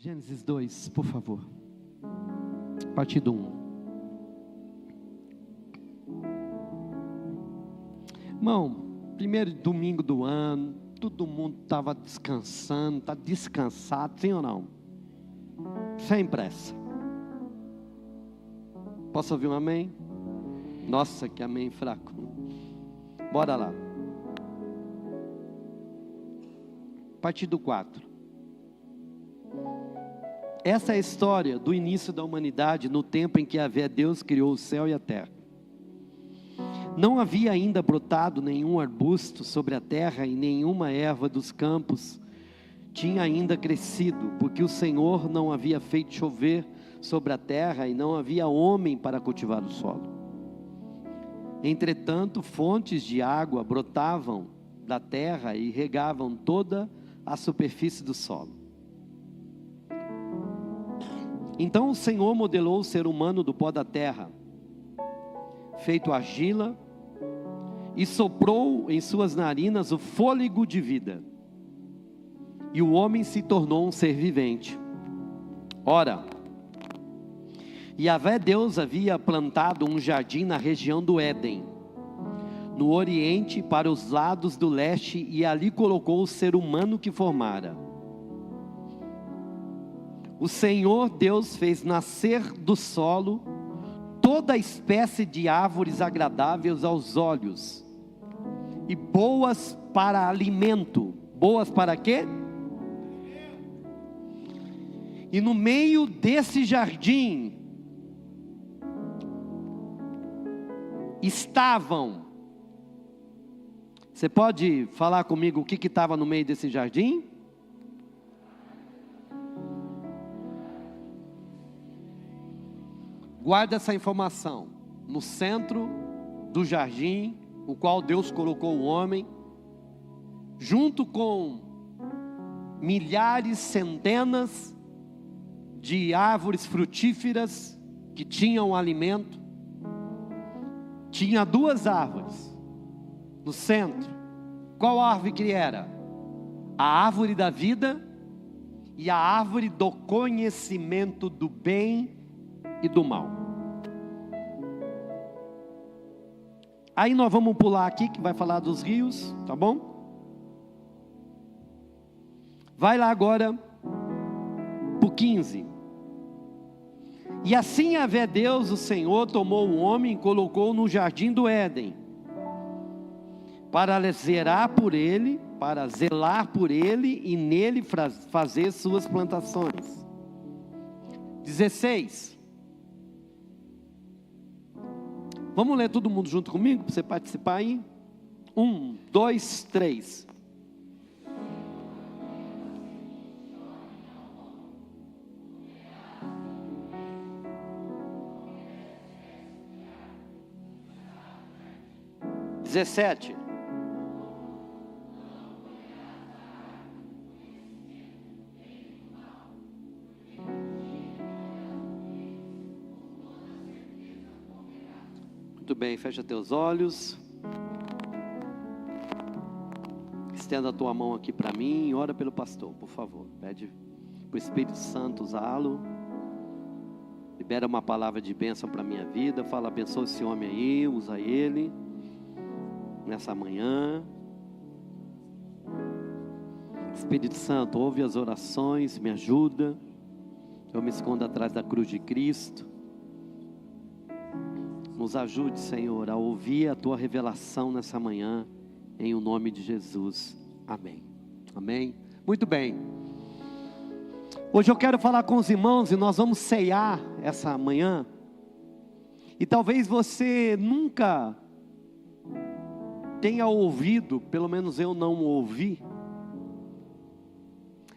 Gênesis 2, por favor. Partido 1. Irmão, primeiro domingo do ano, todo mundo estava descansando, está descansado, sim ou não? Sem pressa. Posso ouvir um amém? Nossa, que amém fraco. Bora lá. Partido 4. Essa é a história do início da humanidade, no tempo em que Deus criou o céu e a terra. Não havia ainda brotado nenhum arbusto sobre a terra, e nenhuma erva dos campos tinha ainda crescido, porque o Senhor não havia feito chover sobre a terra, e não havia homem para cultivar o solo. Entretanto, fontes de água brotavam da terra e regavam toda a superfície do solo. Então o Senhor modelou o ser humano do pó da terra, feito argila, e soprou em suas narinas o fôlego de vida, e o homem se tornou um ser vivente. Ora, Yahvé Deus havia plantado um jardim na região do Éden, no oriente, para os lados do leste, e ali colocou o ser humano que formara. O Senhor Deus fez nascer do solo toda espécie de árvores agradáveis aos olhos e boas para alimento. Boas para quê? E no meio desse jardim estavam. Você pode falar comigo o que estava no meio desse jardim? Guarda essa informação. No centro do jardim, o qual Deus colocou o homem, junto com milhares, centenas de árvores frutíferas que tinham alimento, tinha duas árvores no centro. Qual árvore que era? A árvore da vida e a árvore do conhecimento do bem e do mal. Aí nós vamos pular aqui, que vai falar dos rios, tá bom? Vai lá agora para o 15. E assim Yahvé Deus, o Senhor, tomou o homem e colocou no jardim do Éden, para zelar por ele e nele fazer suas plantações. 16. Vamos ler todo mundo junto comigo, para você participar aí? 1, 2, 3. Dezessete. Muito bem, fecha teus olhos. Estenda a tua mão aqui para mim e ora pelo pastor, por favor. Pede para o Espírito Santo usá-lo. Libera uma palavra de bênção para a minha vida. Fala, abençoa esse homem aí, usa ele nessa manhã. Espírito Santo, ouve as orações, me ajuda. Eu me escondo atrás da cruz de Cristo. Nos ajude, Senhor, a ouvir a Tua revelação nessa manhã, em o nome de Jesus, amém, amém, muito bem. Hoje eu quero falar com os irmãos e nós vamos ceiar essa manhã, e talvez você nunca tenha ouvido, pelo menos eu não ouvi,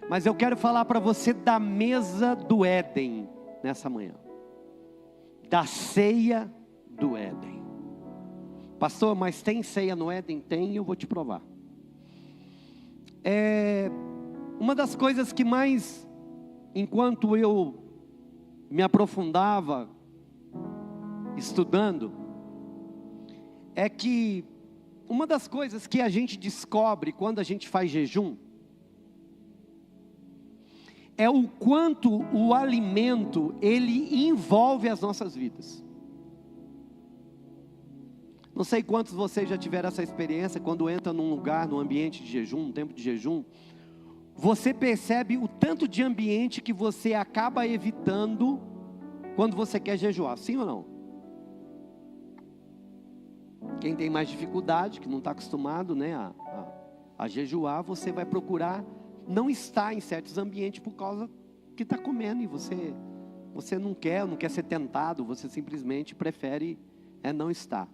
mas eu quero falar para você da mesa do Éden, nessa manhã, da ceia do Éden. Pastor, mas tem ceia no Éden? Tem, eu vou te provar. Uma das coisas que mais, enquanto eu me aprofundava estudando, é que uma das coisas que a gente descobre quando a gente faz jejum é o quanto o alimento, ele envolve as nossas vidas. Não sei quantos de vocês já tiveram essa experiência, quando entra num lugar, num ambiente de jejum, num tempo de jejum, você percebe o tanto de ambiente que você acaba evitando quando você quer jejuar, sim ou não? Quem tem mais dificuldade, que não está acostumado, né, a jejuar, você vai procurar não estar em certos ambientes por causa que está comendo, e você não quer ser tentado, você simplesmente prefere não estar.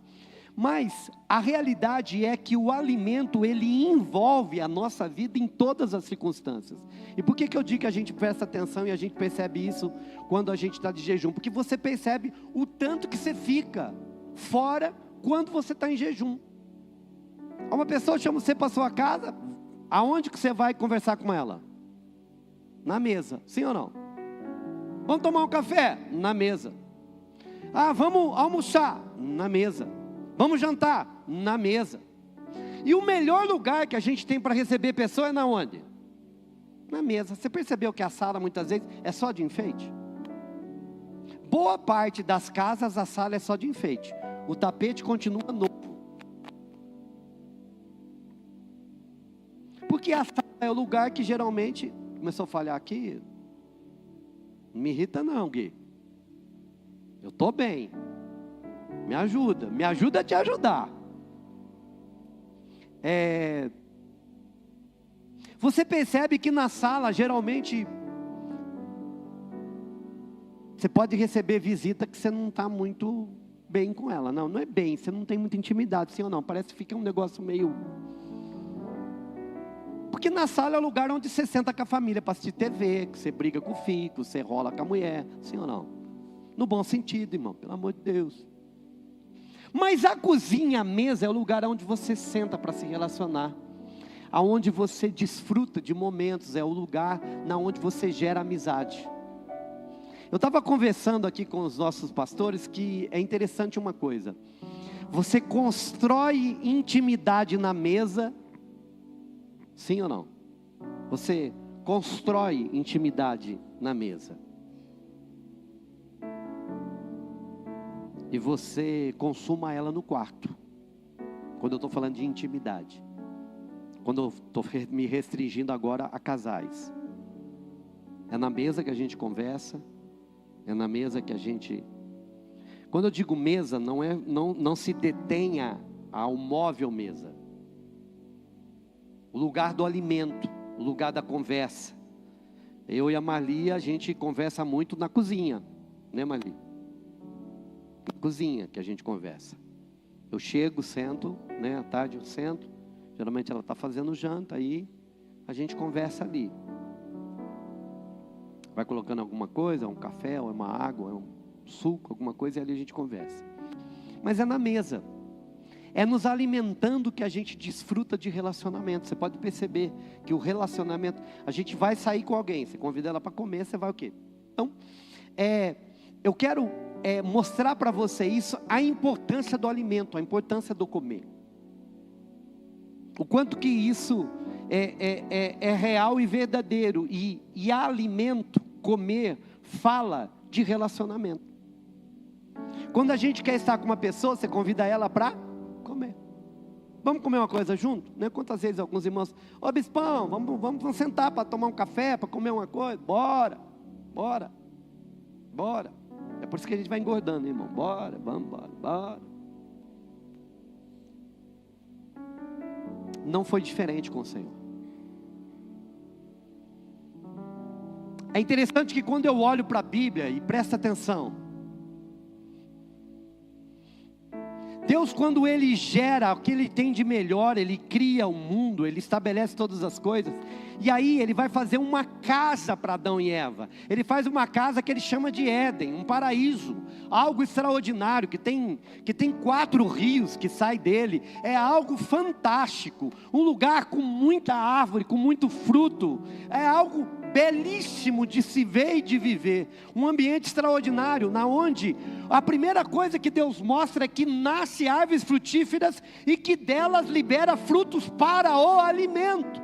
Mas a realidade é que o alimento, ele envolve a nossa vida em todas as circunstâncias. E por que eu digo que a gente presta atenção e a gente percebe isso quando a gente está de jejum? Porque você percebe o tanto que você fica fora quando você está em jejum. Uma pessoa chama você para sua casa, aonde que você vai conversar com ela? Na mesa, sim ou não? Vamos tomar um café? Na mesa. Vamos almoçar? Na mesa. Vamos jantar? Na mesa. E o melhor lugar que a gente tem para receber pessoas é na onde? Na mesa. Você percebeu que a sala muitas vezes é só de enfeite? Boa parte das casas a sala é só de enfeite. O tapete continua novo. Porque a sala é o lugar que geralmente... Começou a falhar aqui? Não me irrita não, Gui. Eu estou bem. Me ajuda a te ajudar. Você percebe que na sala, geralmente, você pode receber visita que você não está muito bem com ela. Não é bem, você não tem muita intimidade, sim ou não? Parece que fica um negócio meio... Porque na sala é o lugar onde você senta com a família para assistir TV, que você briga com o filho, que você rola com a mulher, sim ou não? No bom sentido, irmão, pelo amor de Deus. Mas a cozinha, a mesa, é o lugar onde você senta para se relacionar, aonde você desfruta de momentos, é o lugar na onde você gera amizade. Eu estava conversando aqui com os nossos pastores que é interessante uma coisa: você constrói intimidade na mesa, sim ou não? Você constrói intimidade na mesa. E você consuma ela no quarto. Quando eu estou falando de intimidade. Quando eu estou me restringindo agora a casais. É na mesa que a gente conversa. É na mesa que a gente... Quando eu digo mesa, não se detenha ao móvel mesa. O lugar do alimento, o lugar da conversa. Eu e a Marli, a gente conversa muito na cozinha. Né, Marli? Na cozinha que a gente conversa. Eu chego, sento, né, à tarde eu sento. Geralmente ela está fazendo janta, aí a gente conversa ali. Vai colocando alguma coisa, um café, ou uma água, um suco, alguma coisa, e ali a gente conversa. Mas é na mesa. É nos alimentando que a gente desfruta de relacionamento. Você pode perceber que o relacionamento... A gente vai sair com alguém, você convida ela para comer, você vai o quê? Então, eu quero mostrar para você isso, a importância do alimento, a importância do comer. O quanto que isso é real e verdadeiro. E alimento, comer, fala de relacionamento. Quando a gente quer estar com uma pessoa, você convida ela para comer. Vamos comer uma coisa junto? Né? Quantas vezes alguns irmãos, bispão, vamos sentar para tomar um café, para comer uma coisa? Bora. É por isso que a gente vai engordando, irmão. Bora. Não foi diferente com o Senhor. É interessante que quando eu olho para a Bíblia, e presta atenção, Deus, quando Ele gera o que Ele tem de melhor, Ele cria o mundo, Ele estabelece todas as coisas, e aí Ele vai fazer uma casa para Adão e Eva. Ele faz uma casa que Ele chama de Éden, um paraíso, algo extraordinário, que tem 4 rios que saem dele, é algo fantástico, um lugar com muita árvore, com muito fruto, é algo belíssimo de se ver e de viver, um ambiente extraordinário, na onde a primeira coisa que Deus mostra é que nasce árvores frutíferas e que delas libera frutos para o alimento.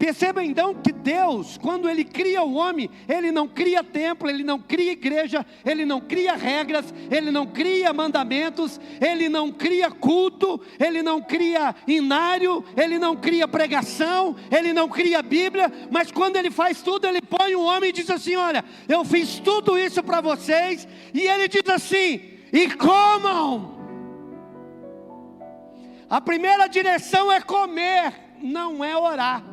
Perceba então que Deus, quando Ele cria o homem, Ele não cria templo, Ele não cria igreja, Ele não cria regras, Ele não cria mandamentos, Ele não cria culto, Ele não cria inário, Ele não cria pregação, Ele não cria Bíblia, mas quando Ele faz tudo, Ele põe o homem e diz assim: olha, eu fiz tudo isso para vocês, e Ele diz assim: e comam. A primeira direção é comer, não é orar.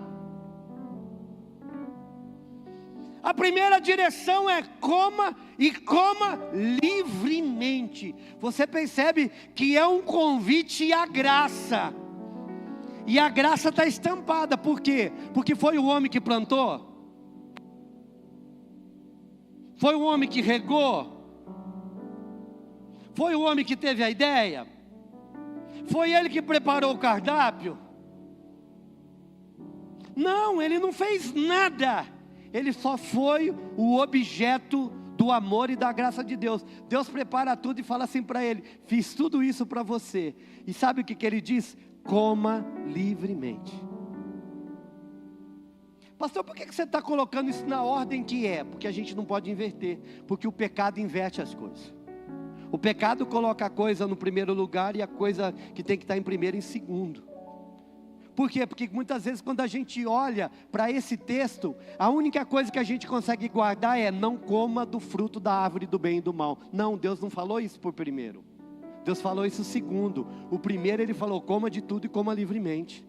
A primeira direção é coma, e coma livremente. Você percebe que é um convite à graça, e a graça está estampada. Por quê? Porque foi o homem que plantou, foi o homem que regou, foi o homem que teve a ideia, foi ele que preparou o cardápio. Não, ele não fez nada. Ele só foi o objeto do amor e da graça de Deus. Deus prepara tudo e fala assim para ele: fiz tudo isso para você. E sabe o que ele diz? Coma livremente. Pastor, por que você está colocando isso na ordem que é? Porque a gente não pode inverter, porque o pecado inverte as coisas. O pecado coloca a coisa no primeiro lugar e a coisa que tem que estar em primeiro em segundo. Por quê? Porque muitas vezes quando a gente olha para esse texto, a única coisa que a gente consegue guardar é: não coma do fruto da árvore do bem e do mal. Não, Deus não falou isso por primeiro. Deus falou isso segundo. O primeiro Ele falou: coma de tudo e coma livremente.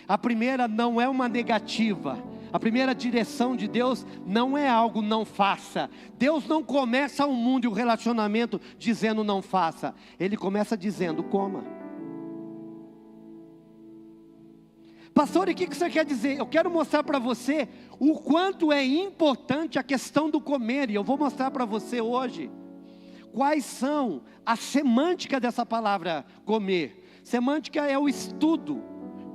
A primeira não é uma negativa. A primeira direção de Deus não é algo não faça. Deus não começa o mundo e o relacionamento dizendo não faça. Ele começa dizendo coma. Pastor, e o que você quer dizer? Eu quero mostrar para você o quanto é importante a questão do comer. E eu vou mostrar para você hoje quais são a semântica dessa palavra comer. Semântica é o estudo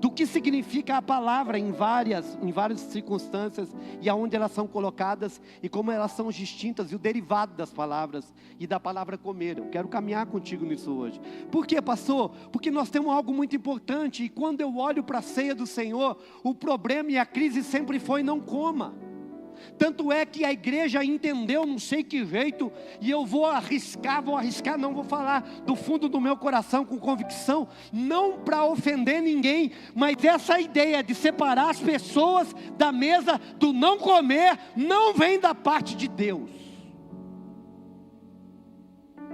do que significa a palavra em várias circunstâncias, e aonde elas são colocadas, e como elas são distintas, e o derivado das palavras, e da palavra comer. Eu quero caminhar contigo nisso hoje. Por quê, pastor? Porque nós temos algo muito importante, e quando eu olho para a ceia do Senhor, o problema e a crise sempre foi: não coma. Tanto é que a igreja entendeu, não sei que jeito, e eu vou arriscar, não vou falar do fundo do meu coração com convicção, não para ofender ninguém, mas essa ideia de separar as pessoas da mesa do não comer, não vem da parte de Deus.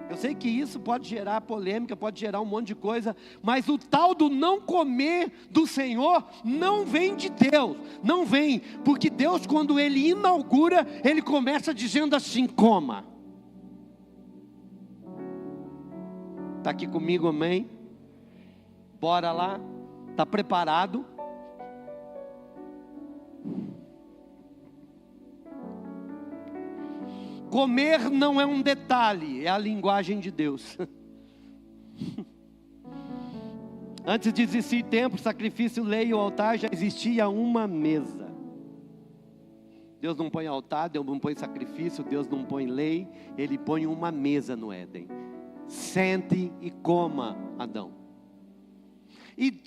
Eu sei que isso pode gerar polêmica, pode gerar um monte de coisa, mas o tal do não comer do Senhor não vem de Deus, não vem, porque Deus, quando Ele inaugura, Ele começa dizendo assim: coma. Está aqui comigo, amém? Bora lá, está preparado? Comer não é um detalhe, é a linguagem de Deus. Antes de existir templo, sacrifício, lei e o altar, já existia uma mesa. Deus não põe altar, Deus não põe sacrifício, Deus não põe lei, Ele põe uma mesa no Éden. Sente e coma, Adão. E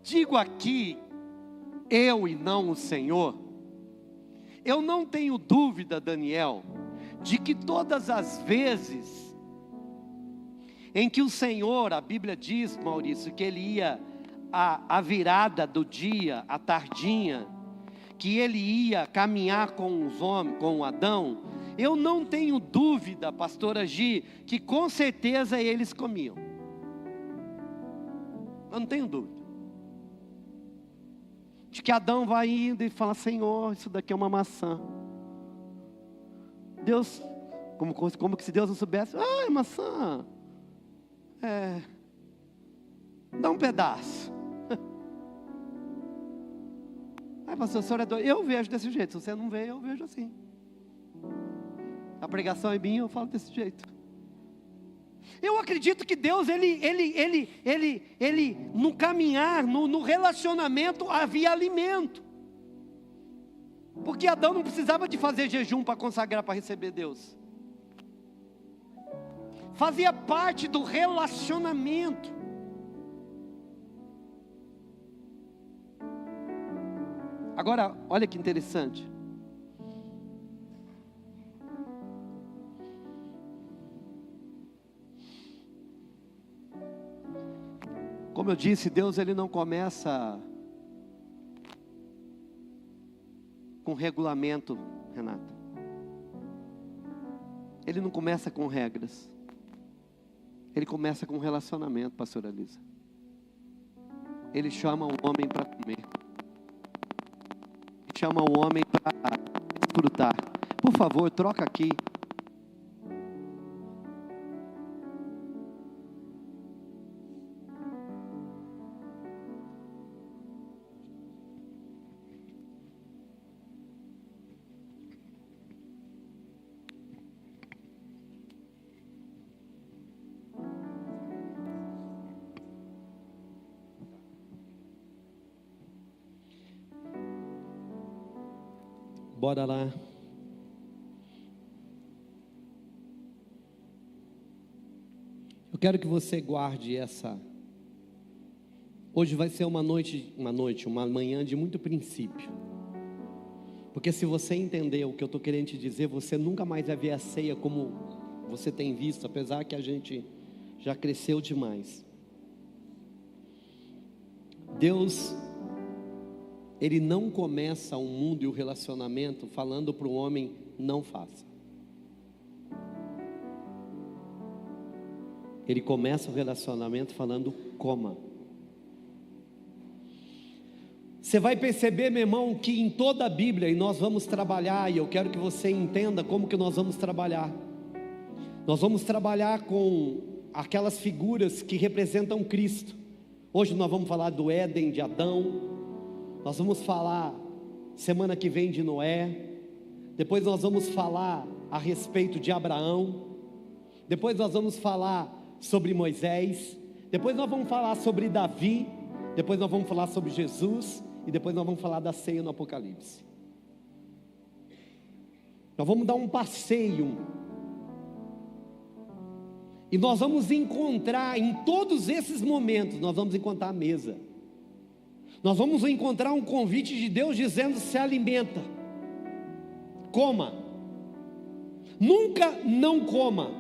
digo aqui, eu e não o Senhor, eu não tenho dúvida, Daniel, de que todas as vezes em que o Senhor, a Bíblia diz, Maurício, que Ele ia à virada do dia, à tardinha, que Ele ia caminhar com os homens, com Adão, eu não tenho dúvida, pastora Gi, que com certeza eles comiam. Eu não tenho dúvida. De que Adão vai indo e fala: Senhor, isso daqui é uma maçã. Deus, como que se Deus não soubesse: é maçã. Dá um pedaço. Ai, pastor, o senhor é doido. Eu vejo desse jeito. Se você não vê, eu vejo assim. A pregação é minha, eu falo desse jeito. Eu acredito que Deus, ele no caminhar, no relacionamento, havia alimento. Porque Adão não precisava de fazer jejum para consagrar, para receber Deus. Fazia parte do relacionamento. Agora, olha que interessante. Como eu disse, Deus ele não começa com regulamento, Renata. Ele não começa com regras. Ele começa com relacionamento, pastora Elisa. Ele chama o homem para comer. Ele chama o homem para desfrutar. Por favor, troca aqui. Bora lá. Eu quero que você guarde essa. Hoje vai ser uma manhã de muito princípio. Porque se você entender o que eu estou querendo te dizer, você nunca mais vai ver a ceia como você tem visto, apesar que a gente já cresceu demais. Deus, Ele não começa o mundo e o relacionamento falando para o homem, não faça. Ele começa o relacionamento falando, coma. Você vai perceber, meu irmão, que em toda a Bíblia, e nós vamos trabalhar, e eu quero que você entenda como que nós vamos trabalhar. Nós vamos trabalhar com aquelas figuras que representam Cristo. Hoje nós vamos falar do Éden, de Adão. Nós vamos falar, semana que vem, de Noé. Depois nós vamos falar a respeito de Abraão. Depois nós vamos falar sobre Moisés. Depois nós vamos falar sobre Davi. Depois nós vamos falar sobre Jesus. E depois nós vamos falar da ceia no Apocalipse. Nós vamos dar um passeio. E nós vamos encontrar, em todos esses momentos, nós vamos encontrar a mesa. Nós vamos encontrar um convite de Deus dizendo: se alimenta, coma. Nunca não coma,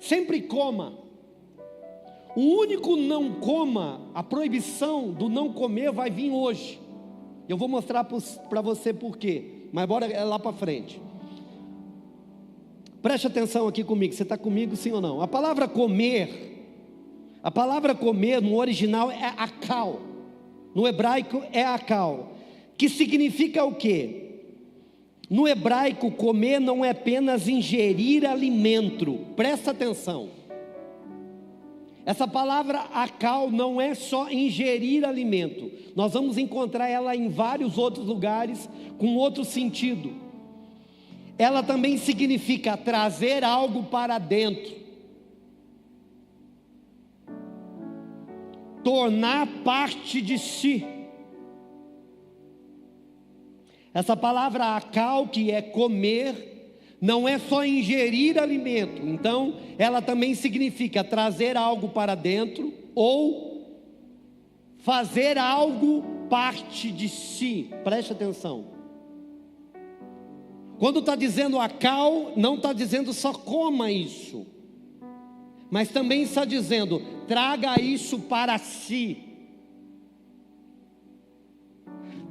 sempre coma. O único não coma, a proibição do não comer vai vir hoje. Eu vou mostrar para você por quê, mas bora lá para frente. Preste atenção aqui comigo, você está comigo sim ou não? A palavra comer no original é akal, no hebraico é akal, que significa o quê? No hebraico, comer não é apenas ingerir alimento, presta atenção. Essa palavra akal não é só ingerir alimento, nós vamos encontrar ela em vários outros lugares, com outro sentido. Ela também significa trazer algo para dentro, tornar parte de si. Essa palavra akal, que é comer, não é só ingerir alimento, então ela também significa trazer algo para dentro, ou fazer algo parte de si. Preste atenção. Quando está dizendo akal, não está dizendo só coma isso, mas também está dizendo, traga isso para si,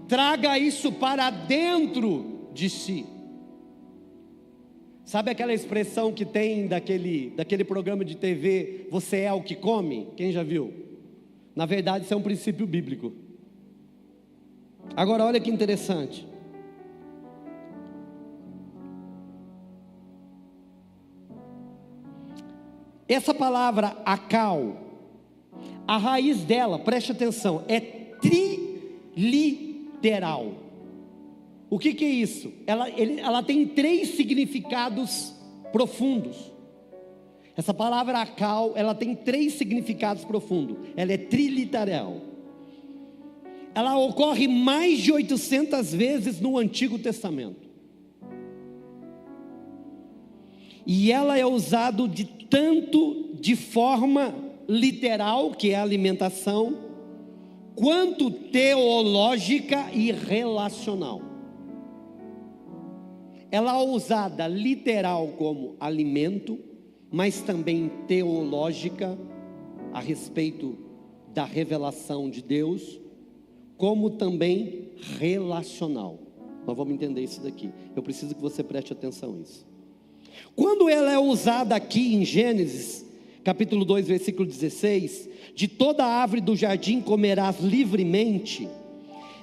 traga isso para dentro de si. Sabe aquela expressão que tem daquele programa de TV, você é o que come? Quem já viu? Na verdade isso é um princípio bíblico. Agora olha que interessante. Essa palavra akal, a raiz dela, preste atenção, é triliteral. O que é isso? Ela tem 3 significados profundos. Essa palavra akal, ela tem 3 significados profundos. Ela é triliteral. Ela ocorre mais de 800 vezes no Antigo Testamento. E ela é usada tanto de forma literal, que é a alimentação, quanto teológica e relacional. Ela é usada literal como alimento, mas também teológica a respeito da revelação de Deus, como também relacional. Nós vamos entender isso daqui. Eu preciso que você preste atenção nisso. Quando ela é usada aqui em Gênesis, capítulo 2, versículo 16, de toda árvore do jardim comerás livremente,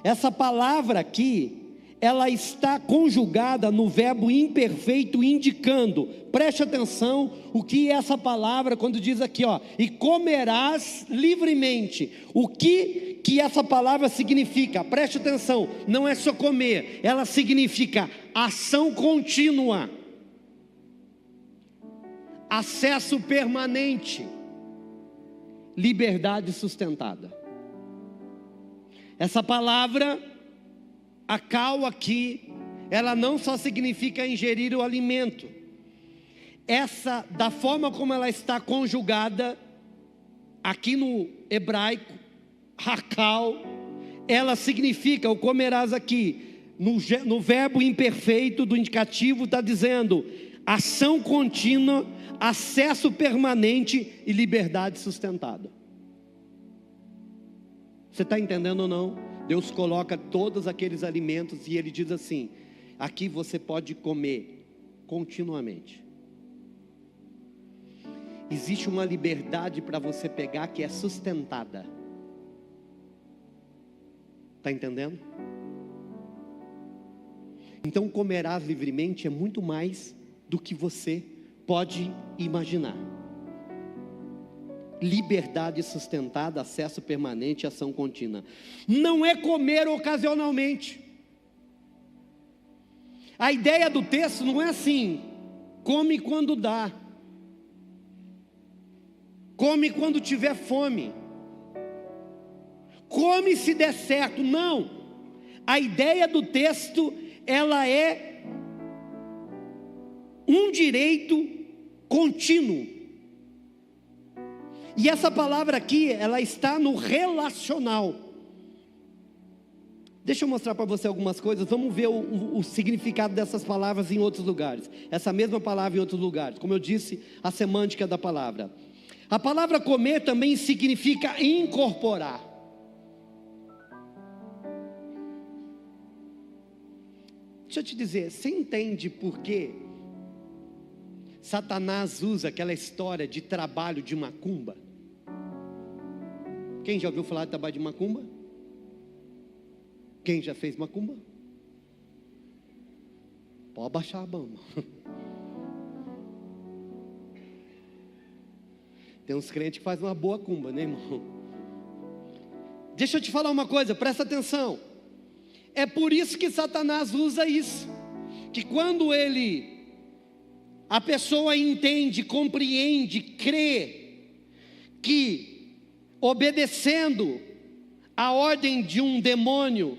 essa palavra aqui, ela está conjugada no verbo imperfeito indicando, preste atenção, o que é essa palavra quando diz aqui, e comerás livremente, o que essa palavra significa? Preste atenção, não é só comer, ela significa ação contínua, acesso permanente, liberdade sustentada. Essa palavra a cal aqui, ela não só significa ingerir o alimento, essa, da forma como ela está conjugada, aqui no hebraico, hakal, ela significa, o comerás aqui, no verbo imperfeito do indicativo está dizendo, ação contínua, acesso permanente e liberdade sustentada. Você está entendendo ou não? Deus coloca todos aqueles alimentos e Ele diz assim, aqui você pode comer continuamente. Existe uma liberdade para você pegar que é sustentada. Está entendendo? Então comerás livremente é muito mais do que você pode imaginar. Liberdade sustentada, acesso permanente, ação contínua. Não é comer ocasionalmente. A ideia do texto não é assim, come quando dá, come quando tiver fome, come se der certo. Não, a ideia do texto, ela é um direito contínuo. E essa palavra aqui, ela está no relacional. Deixa eu mostrar para você algumas coisas. Vamos ver o significado dessas palavras em outros lugares. Essa mesma palavra em outros lugares. Como eu disse, a semântica da palavra. A palavra comer também significa incorporar. Deixa eu te dizer, você entende por que Satanás usa aquela história de trabalho de macumba? Quem já ouviu falar de trabalho de macumba? Quem já fez macumba? Pode abaixar a mão. Tem uns crentes que fazem uma boa cumba, né, irmão? Deixa eu te falar uma coisa, presta atenção. É por isso que Satanás usa isso. Que quando a pessoa entende, compreende, crê, que obedecendo a ordem de um demônio,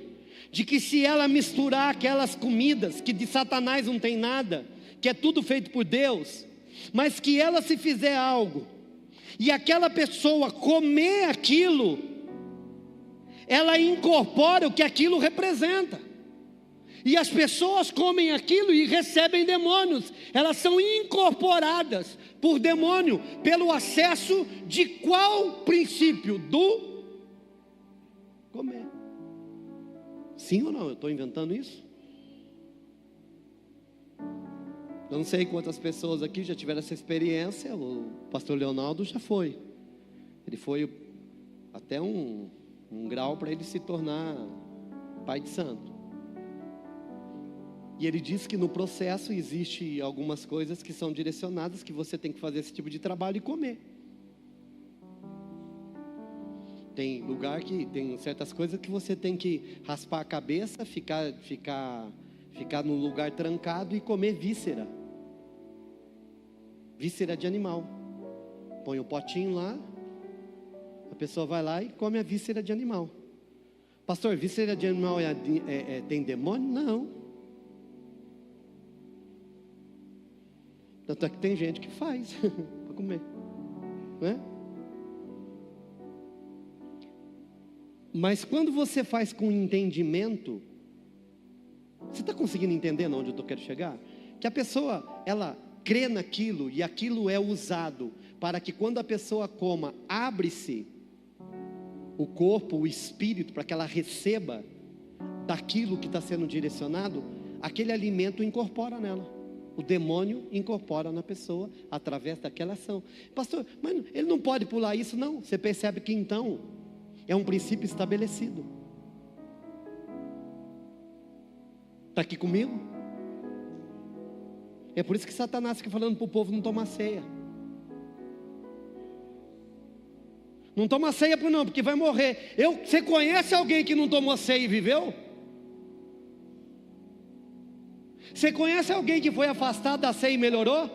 de que se ela misturar aquelas comidas, que de Satanás não tem nada, que é tudo feito por Deus, mas que ela se fizer algo, e aquela pessoa comer aquilo, ela incorpora o que aquilo representa, e as pessoas comem aquilo e recebem demônios, elas são incorporadas por demônio, pelo acesso de qual princípio? Do comer. Sim ou não? Eu estou inventando isso? Eu não sei quantas pessoas aqui já tiveram essa experiência. O pastor Leonardo já foi. Ele foi até um grau para ele se tornar pai de santo. E ele diz que no processo existe algumas coisas que são direcionadas, que você tem que fazer esse tipo de trabalho e comer. Tem lugar que tem certas coisas que você tem que raspar a cabeça, ficar no lugar trancado e comer víscera. Víscera de animal. Põe o potinho lá, a pessoa vai lá e come a víscera de animal. Pastor, víscera de animal tem demônio? Não. Tanto é que tem gente que faz para comer, não é? Mas quando você faz com entendimento, você está conseguindo entender onde eu quero chegar? Que a pessoa, ela crê naquilo, e aquilo é usado para que quando a pessoa coma, abre-se o corpo, o espírito, para que ela receba daquilo que está sendo direcionado, aquele alimento incorpora nela. O demônio incorpora na pessoa através daquela ação. Pastor, mas ele não pode pular isso? Não, você percebe que então é um princípio estabelecido. Está aqui comigo? É por isso que Satanás fica falando para o povo não tomar ceia. Não toma ceia não, porque vai morrer. Você conhece alguém que não tomou ceia e viveu? Você conhece alguém que foi afastado da ceia e melhorou?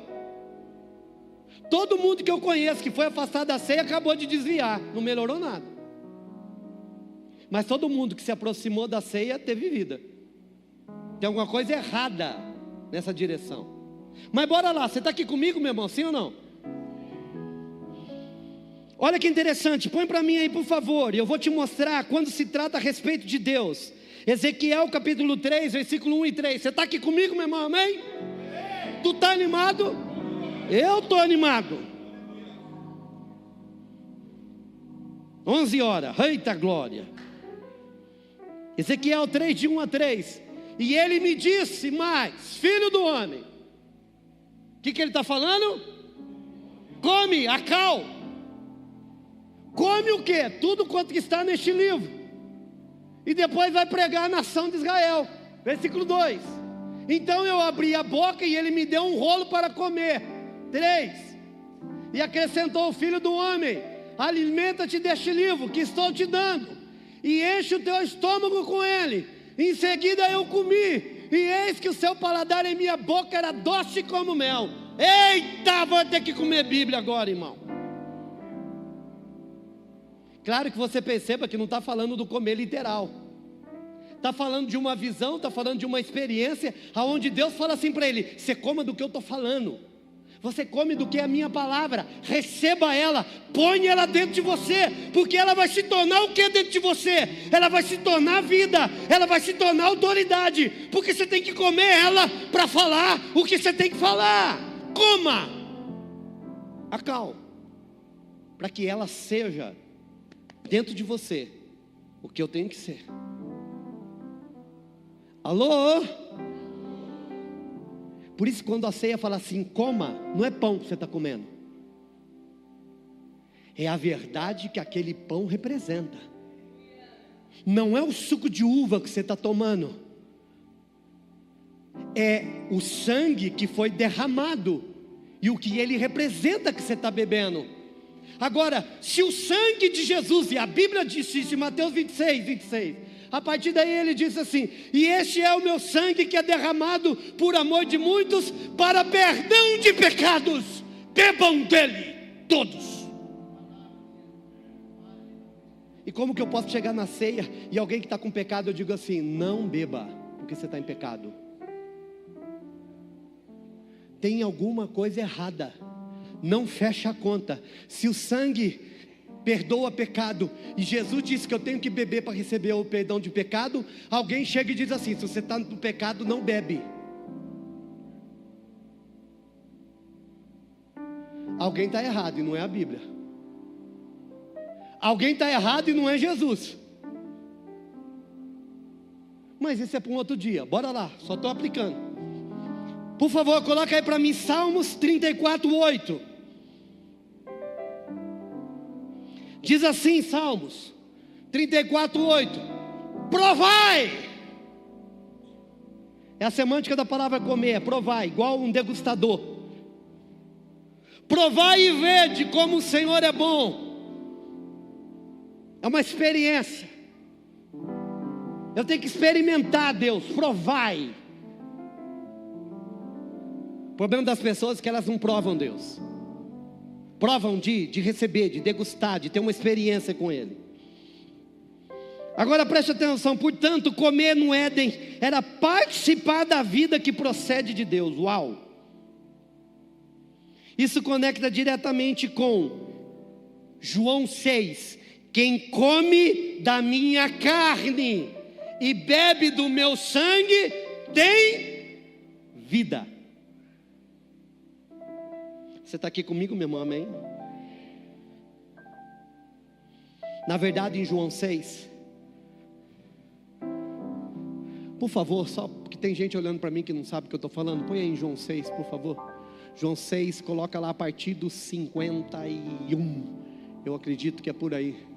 Todo mundo que eu conheço que foi afastado da ceia acabou de desviar, não melhorou nada. Mas todo mundo que se aproximou da ceia teve vida. Tem alguma coisa errada nessa direção. Mas bora lá, você está aqui comigo, meu irmão, sim ou não? Olha que interessante, põe para mim aí por favor, e eu vou te mostrar quando se trata a respeito de Deus. Ezequiel capítulo 3, versículo 1 e 3. Você está aqui comigo, meu irmão, amém? Tu está animado? Eu estou animado. 11 horas, eita glória. Ezequiel 3, de 1 a 3. E ele me disse mais, filho do homem. O que ele está falando? Come a cal. Come o que? Tudo quanto que está neste livro. E depois vai pregar a nação de Israel. Versículo 2. Então eu abri a boca e ele me deu um rolo para comer. 3. E acrescentou o filho do homem: alimenta-te deste livro que estou te dando, e enche o teu estômago com ele. Em seguida eu comi, e eis que o seu paladar em minha boca era doce como mel. Eita, vou ter que comer Bíblia agora, irmão. Claro que você perceba que não está falando do comer literal. Está falando de uma visão, está falando de uma experiência, aonde Deus fala assim para ele: você coma do que eu estou falando. Você come do que é a minha palavra. Receba ela, põe ela dentro de você, porque ela vai se tornar o que dentro de você? Ela vai se tornar vida, ela vai se tornar autoridade, porque você tem que comer ela para falar o que você tem que falar. Coma a cal, para que ela seja dentro de você o que eu tenho que ser. Alô? Por isso quando a ceia fala assim, coma, não é pão que você está comendo, é a verdade que aquele pão representa. Não é o suco de uva que você está tomando, é o sangue que foi derramado e o que ele representa que você está bebendo. Agora, se o sangue de Jesus, e a Bíblia diz isso em Mateus 26, a partir daí ele diz assim: e este é o meu sangue que é derramado por amor de muitos para perdão de pecados, bebam dele todos. E como que eu posso chegar na ceia e alguém que está com pecado, eu digo assim: não beba, porque você está em pecado. Tem alguma coisa errada, não fecha a conta. Se o sangue perdoa pecado, e Jesus disse que eu tenho que beber para receber o perdão de pecado, alguém chega e diz assim: se você está no pecado, não bebe. Alguém está errado e não é a Bíblia. Alguém está errado e não é Jesus. Mas isso é para um outro dia, bora lá, só estou aplicando. Por favor, coloca aí para mim Salmos 34:8. Diz assim, Salmos 34:8. Provai. É a semântica da palavra comer, provai, igual um degustador. Provai e vede como o Senhor é bom. É uma experiência. Eu tenho que experimentar Deus, provai. O problema das pessoas é que elas não provam Deus. Provam de receber, de degustar, de ter uma experiência com Ele. Agora preste atenção, portanto, comer no Éden era participar da vida que procede de Deus. Uau! Isso conecta diretamente com João 6, Quem come da minha carne e bebe do meu sangue tem vida. Você está aqui comigo, meu irmão? Amém? Na verdade, em João 6, por favor, só porque tem gente olhando para mim que não sabe o que eu estou falando, põe aí em João 6, por favor. João 6, coloca lá a partir dos 51, eu acredito que é por aí.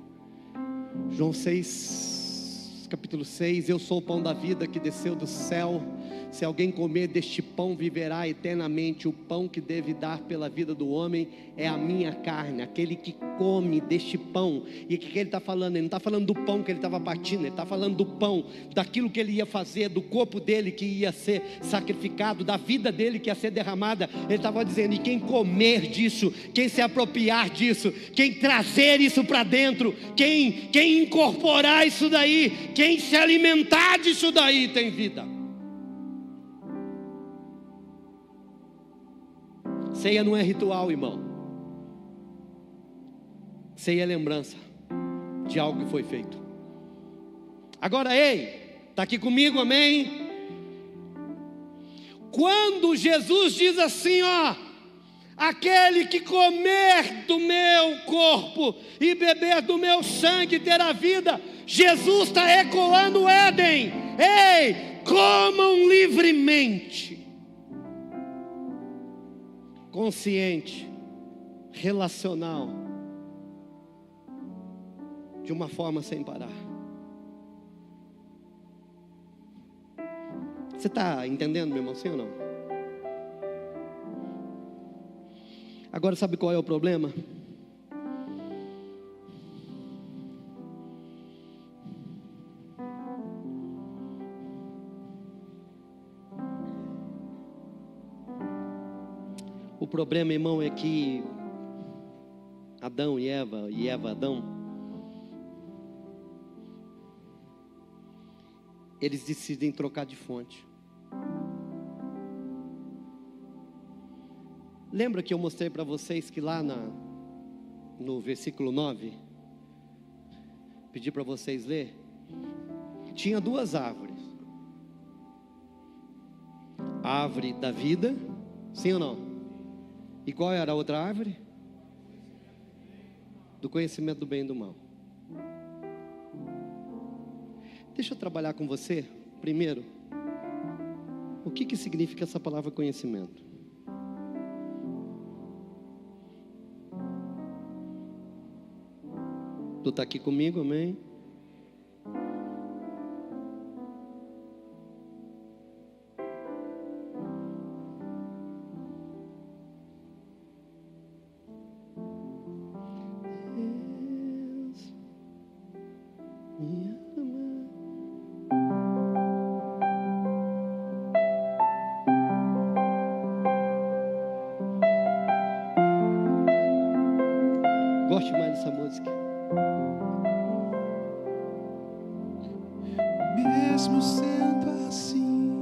João 6, capítulo 6, eu sou o pão da vida que desceu do céu, se alguém comer deste pão viverá eternamente. O pão que deve dar pela vida do homem é a minha carne. Aquele que come deste pão. E o que ele está falando? Ele não está falando do pão que ele estava partindo, ele está falando do pão, daquilo que ele ia fazer, do corpo dele que ia ser sacrificado, da vida dele que ia ser derramada. Ele estava dizendo, e quem comer disso, quem se apropriar disso, quem trazer isso para dentro, quem incorporar isso daí, quem se alimentar disso daí tem vida. Ceia não é ritual, irmão. Ceia é lembrança de algo que foi feito. Agora, ei, está aqui comigo, amém? Quando Jesus diz assim, ó, aquele que comer do meu corpo e beber do meu sangue terá vida, Jesus está ecoando o Éden. Ei, comam livremente. Consciente, relacional, de uma forma sem parar. Você está entendendo, meu irmão, sim ou não? Agora sabe qual é o problema? O problema, irmão, é que Adão e Eva, Adão, eles decidem trocar de fonte. Lembra que eu mostrei para vocês que lá no versículo 9, pedi para vocês ler, tinha duas árvores. A árvore da vida, sim ou não? E qual era a outra árvore? Do conhecimento do bem e do mal. Deixa eu trabalhar com você, primeiro. O que significa essa palavra conhecimento? Tu está aqui comigo, amém? Gosto mais dessa música. Mesmo sendo assim,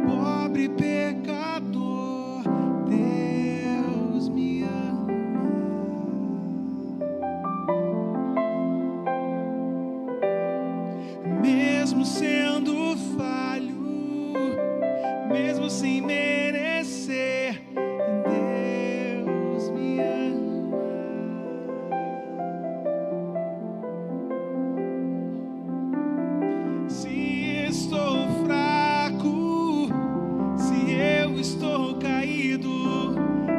pobre pecador, Deus me ama. Mesmo sendo falho, mesmo sem merecer, Deus me ama. Se estou fraco, se eu estou caído,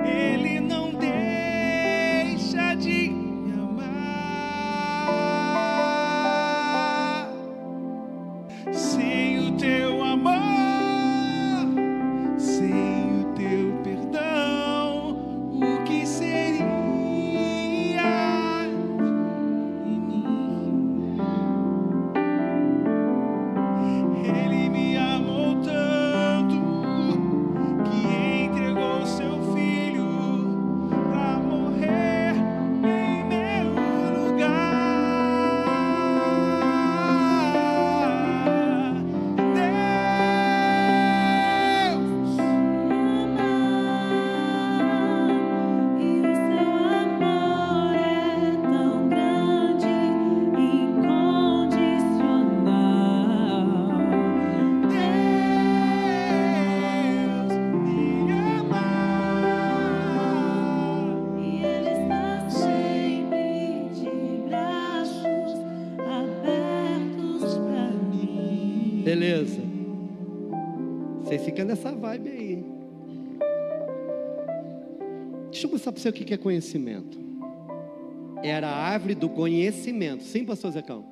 Ele não deixa de me amar. Sem o teu amor, sem o teu perdão, o que seria de mim? Ele me amou tanto que entregou seu filho para morrer em meu lugar. Beleza. Vocês ficam nessa vibe aí. Deixa eu mostrar para você o que é conhecimento. Era a árvore do conhecimento. Sim, pastor Zecão?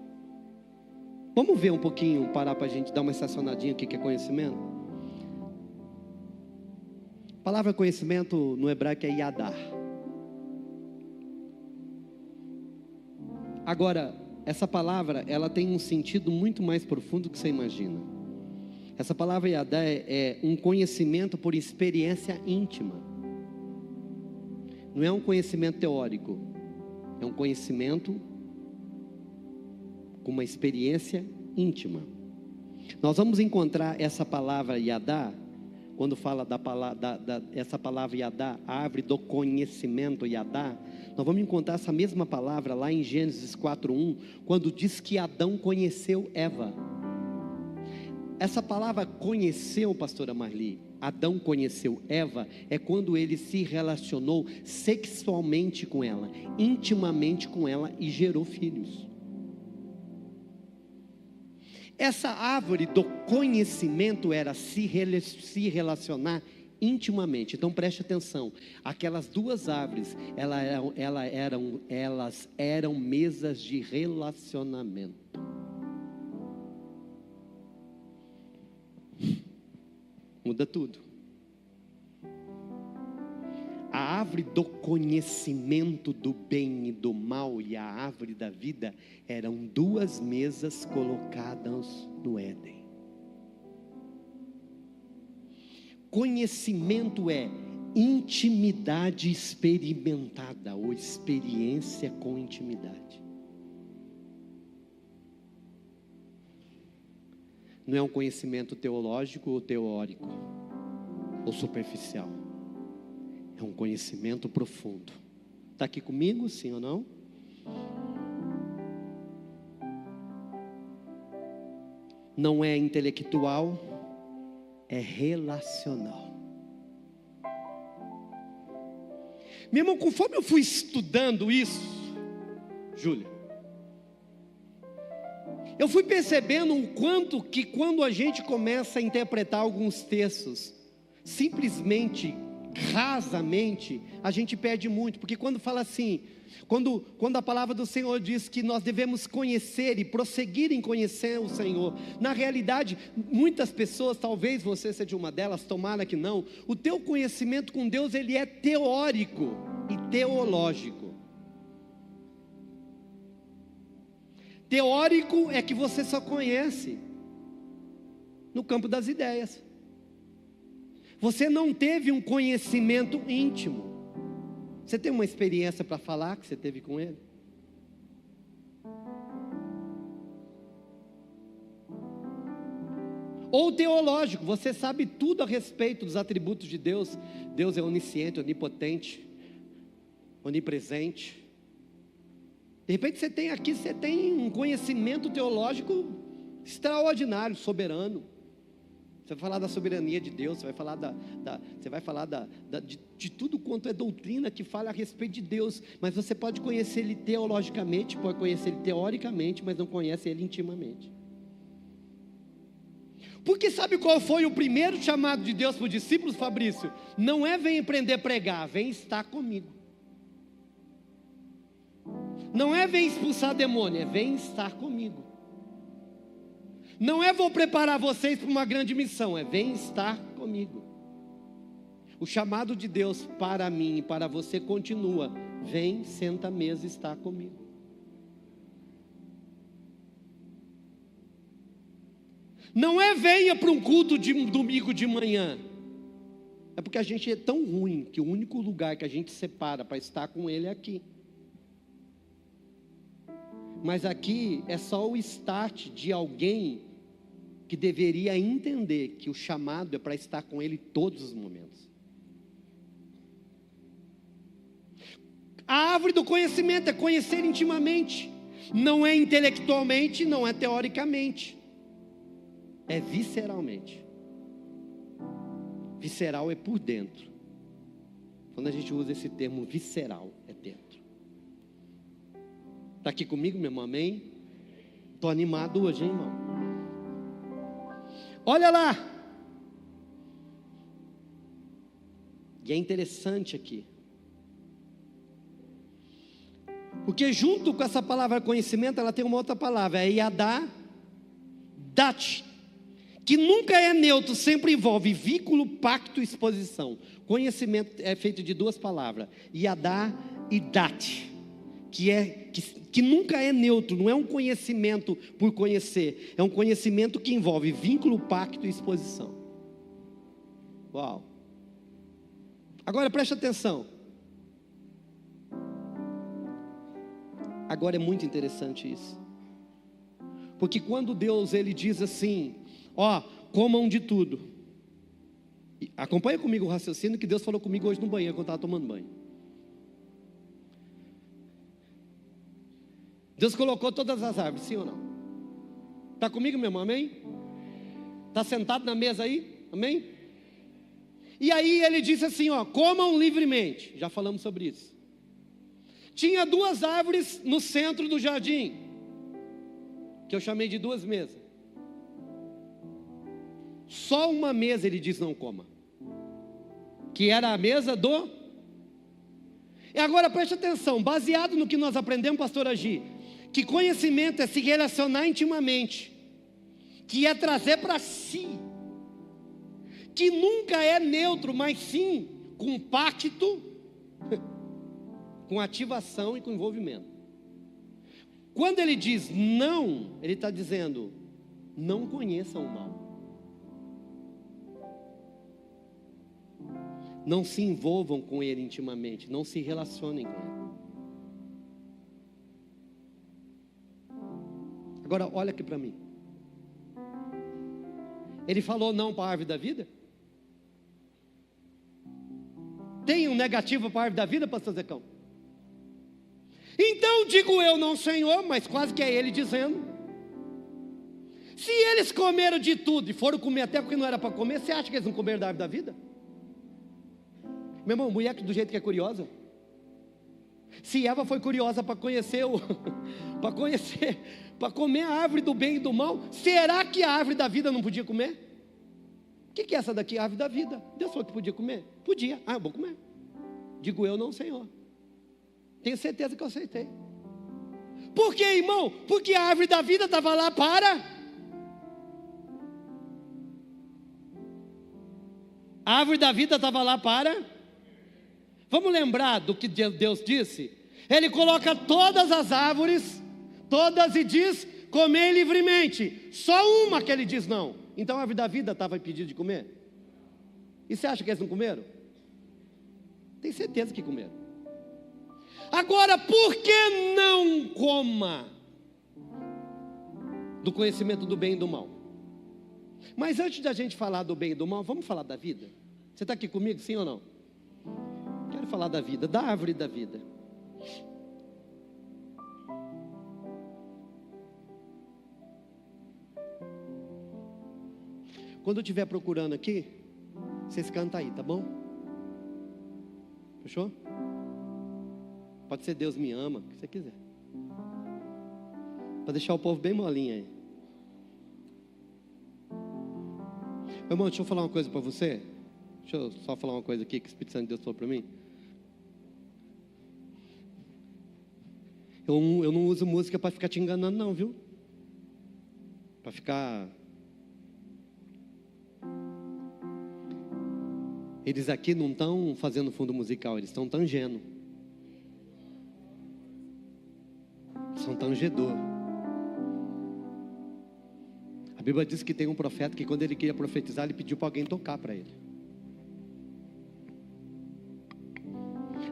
Vamos ver um pouquinho, parar para a gente dar uma estacionadinha, o que é conhecimento? A palavra conhecimento no hebraico é yadar. Agora, essa palavra, ela tem um sentido muito mais profundo do que você imagina. Essa palavra yadar é um conhecimento por experiência íntima. Não é um conhecimento teórico. É um conhecimento com uma experiência íntima. Nós vamos encontrar essa palavra yadar, quando fala essa palavra yadar, árvore do conhecimento yadar, nós vamos encontrar essa mesma palavra lá em Gênesis 4:1, quando diz que Adão conheceu Eva. Essa palavra conheceu, pastora Marli, Adão conheceu Eva, é quando ele se relacionou sexualmente com ela, intimamente com ela e gerou filhos. Essa árvore do conhecimento era se relacionar intimamente. Então preste atenção, aquelas duas árvores, elas eram mesas de relacionamento. Muda tudo. A árvore do conhecimento do bem e do mal e a árvore da vida eram duas mesas colocadas no Éden. Conhecimento é intimidade experimentada ou experiência com intimidade. Não é um conhecimento teológico ou teórico ou superficial. É um conhecimento profundo. Está aqui comigo, sim ou não? Não é intelectual, é relacional. Meu irmão, conforme eu fui estudando isso, Júlia, eu fui percebendo o quanto que quando a gente começa a interpretar alguns textos, simplesmente, rasamente, a gente perde muito, porque quando fala assim, quando a palavra do Senhor diz que nós devemos conhecer e prosseguir em conhecer o Senhor, na realidade, muitas pessoas, talvez você seja uma delas, tomara que não, o teu conhecimento com Deus, ele é teórico e teológico. Teórico é que você só conhece no campo das ideias. Você não teve um conhecimento íntimo. Você tem uma experiência para falar que você teve com Ele? Ou teológico, você sabe tudo a respeito dos atributos de Deus. Deus é onisciente, onipotente, onipresente. De repente você tem um conhecimento teológico extraordinário, soberano. Você vai falar da soberania de Deus, você vai falar de tudo quanto é doutrina que fala a respeito de Deus. Mas você pode conhecer Ele teologicamente, pode conhecer Ele teoricamente, mas não conhece Ele intimamente. Porque sabe qual foi o primeiro chamado de Deus para os discípulos, Fabrício? Não é vem aprender a pregar, vem estar comigo. Não é vem expulsar demônio, é vem estar comigo. Não é vou preparar vocês para uma grande missão, é vem estar comigo. O chamado de Deus para mim e para você continua, vem, senta à mesa e está comigo. Não é venha para um culto de domingo de manhã. É porque a gente é tão ruim que o único lugar que a gente separa para estar com Ele é aqui. Mas aqui é só o start de alguém que deveria entender que o chamado é para estar com Ele todos os momentos. A árvore do conhecimento é conhecer intimamente. Não é intelectualmente, não é teoricamente. É visceralmente. Visceral é por dentro. Quando a gente usa esse termo visceral, é dentro. Está aqui comigo, meu irmão? Amém? Estou animado hoje, hein, irmão? Olha lá. E é interessante aqui, porque junto com essa palavra conhecimento, ela tem uma outra palavra, é Yadá, Dat, que nunca é neutro, sempre envolve vínculo, pacto e exposição. Conhecimento é feito de duas palavras, Yadá e Dat, que nunca é neutro, não é um conhecimento por conhecer, é um conhecimento que envolve vínculo, pacto e exposição. Uau! Agora preste atenção. Agora é muito interessante isso. Porque quando Deus ele diz assim, ó, comam de tudo. Acompanha comigo o raciocínio que Deus falou comigo hoje no banheiro quando eu estava tomando banho. Deus colocou todas as árvores, sim ou não? Está comigo, meu irmão, amém? Está sentado na mesa aí, amém? E aí ele disse assim, ó, comam livremente. Já falamos sobre isso. Tinha duas árvores no centro do jardim, que eu chamei de duas mesas. Só uma mesa ele diz não coma, que era a mesa do... E agora preste atenção, baseado no que nós aprendemos, pastor Agi, que conhecimento é se relacionar intimamente, que é trazer para si, que nunca é neutro, mas sim com pacto, com ativação e com envolvimento. Quando ele diz não, ele está dizendo, não conheçam o mal. Não se envolvam com ele intimamente, não se relacionem com ele. Agora olha aqui para mim. Ele falou não para a árvore da vida? Tem um negativo para a árvore da vida, pastor Zecão? Então digo eu, não Senhor, mas quase que é ele dizendo. Se eles comeram de tudo e foram comer até porque não era para comer, você acha que eles não comeram da árvore da vida? Meu irmão, mulher do jeito que é curiosa. Se Eva foi curiosa para conhecer para comer a árvore do bem e do mal, será que a árvore da vida não podia comer? O que é essa daqui? A árvore da vida. Deus falou que podia comer? Podia. Ah, eu vou comer. Digo eu, não Senhor. Tenho certeza que eu aceitei. Por quê, irmão? Porque a árvore da vida estava lá para... A árvore da vida estava lá para... Vamos lembrar do que Deus disse? Ele coloca todas as árvores, todas, e diz, comer livremente. Só uma que ele diz não. Então a árvore da vida estava impedida de comer? E você acha que eles não comeram? Tem certeza que comeram. Agora, por que não coma do conhecimento do bem e do mal? Mas antes da gente falar do bem e do mal, vamos falar da vida? Você está aqui comigo, sim ou não? Quero falar da vida, da árvore da vida. Quando eu estiver procurando aqui, vocês cantam aí, tá bom? Fechou? Pode ser Deus me ama, o que você quiser. Para deixar o povo bem molinho aí. Meu irmão, deixa eu falar uma coisa para você. Deixa eu só falar uma coisa aqui que o Espírito Santo de Deus falou para mim. Eu não uso música para ficar te enganando não, viu? Para ficar... Eles aqui não estão fazendo fundo musical, eles estão tangendo. São tangedor. A Bíblia diz que tem um profeta que quando ele queria profetizar, ele pediu para alguém tocar para ele.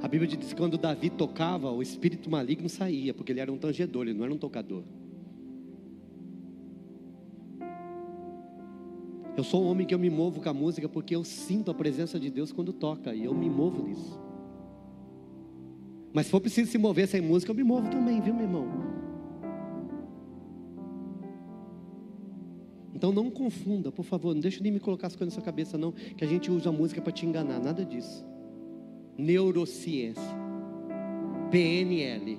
A Bíblia diz que quando Davi tocava, o espírito maligno saía, porque ele era um tangedor, ele não era um tocador. Eu sou um homem que eu me movo com a música porque eu sinto a presença de Deus quando toca, e eu me movo nisso. Mas se for preciso se mover sem música, eu me movo também, viu, meu irmão? Então não confunda, por favor, não deixe nem me colocar as coisas na sua cabeça não, que a gente usa a música para te enganar, nada disso. Neurociência, PNL.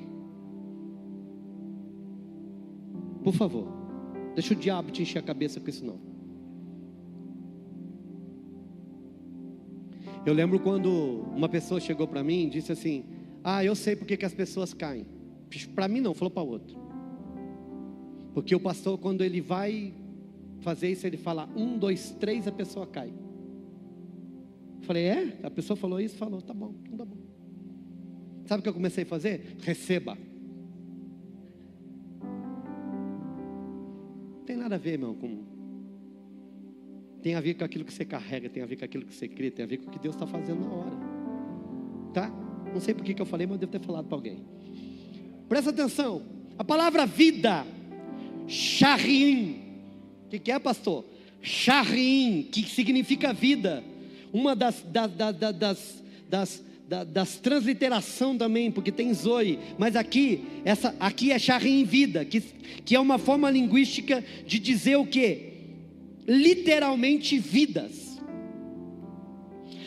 Por favor, deixa o diabo te encher a cabeça com isso não. Eu lembro quando uma pessoa chegou para mim e disse assim: eu sei porque que as pessoas caem. Para mim não, falou para outro. Porque o pastor, quando ele vai fazer isso, ele fala 1, 2, 3, a pessoa cai. Eu falei: a pessoa falou isso? Falou, tá bom, então tá bom. Sabe o que eu comecei a fazer? Receba. Não tem nada a ver, irmão, tem a ver com aquilo que você carrega, tem a ver com aquilo que você crê, tem a ver com o que Deus está fazendo na hora. Tá? Não sei por que eu falei, mas eu devo ter falado para alguém. Presta atenção. A palavra vida, Sharim. O que é, pastor? Sharim, que significa vida. Uma das transliteração também, porque tem Zoe, mas aqui é Sharim, vida, que é uma forma linguística de dizer o quê? Literalmente vidas.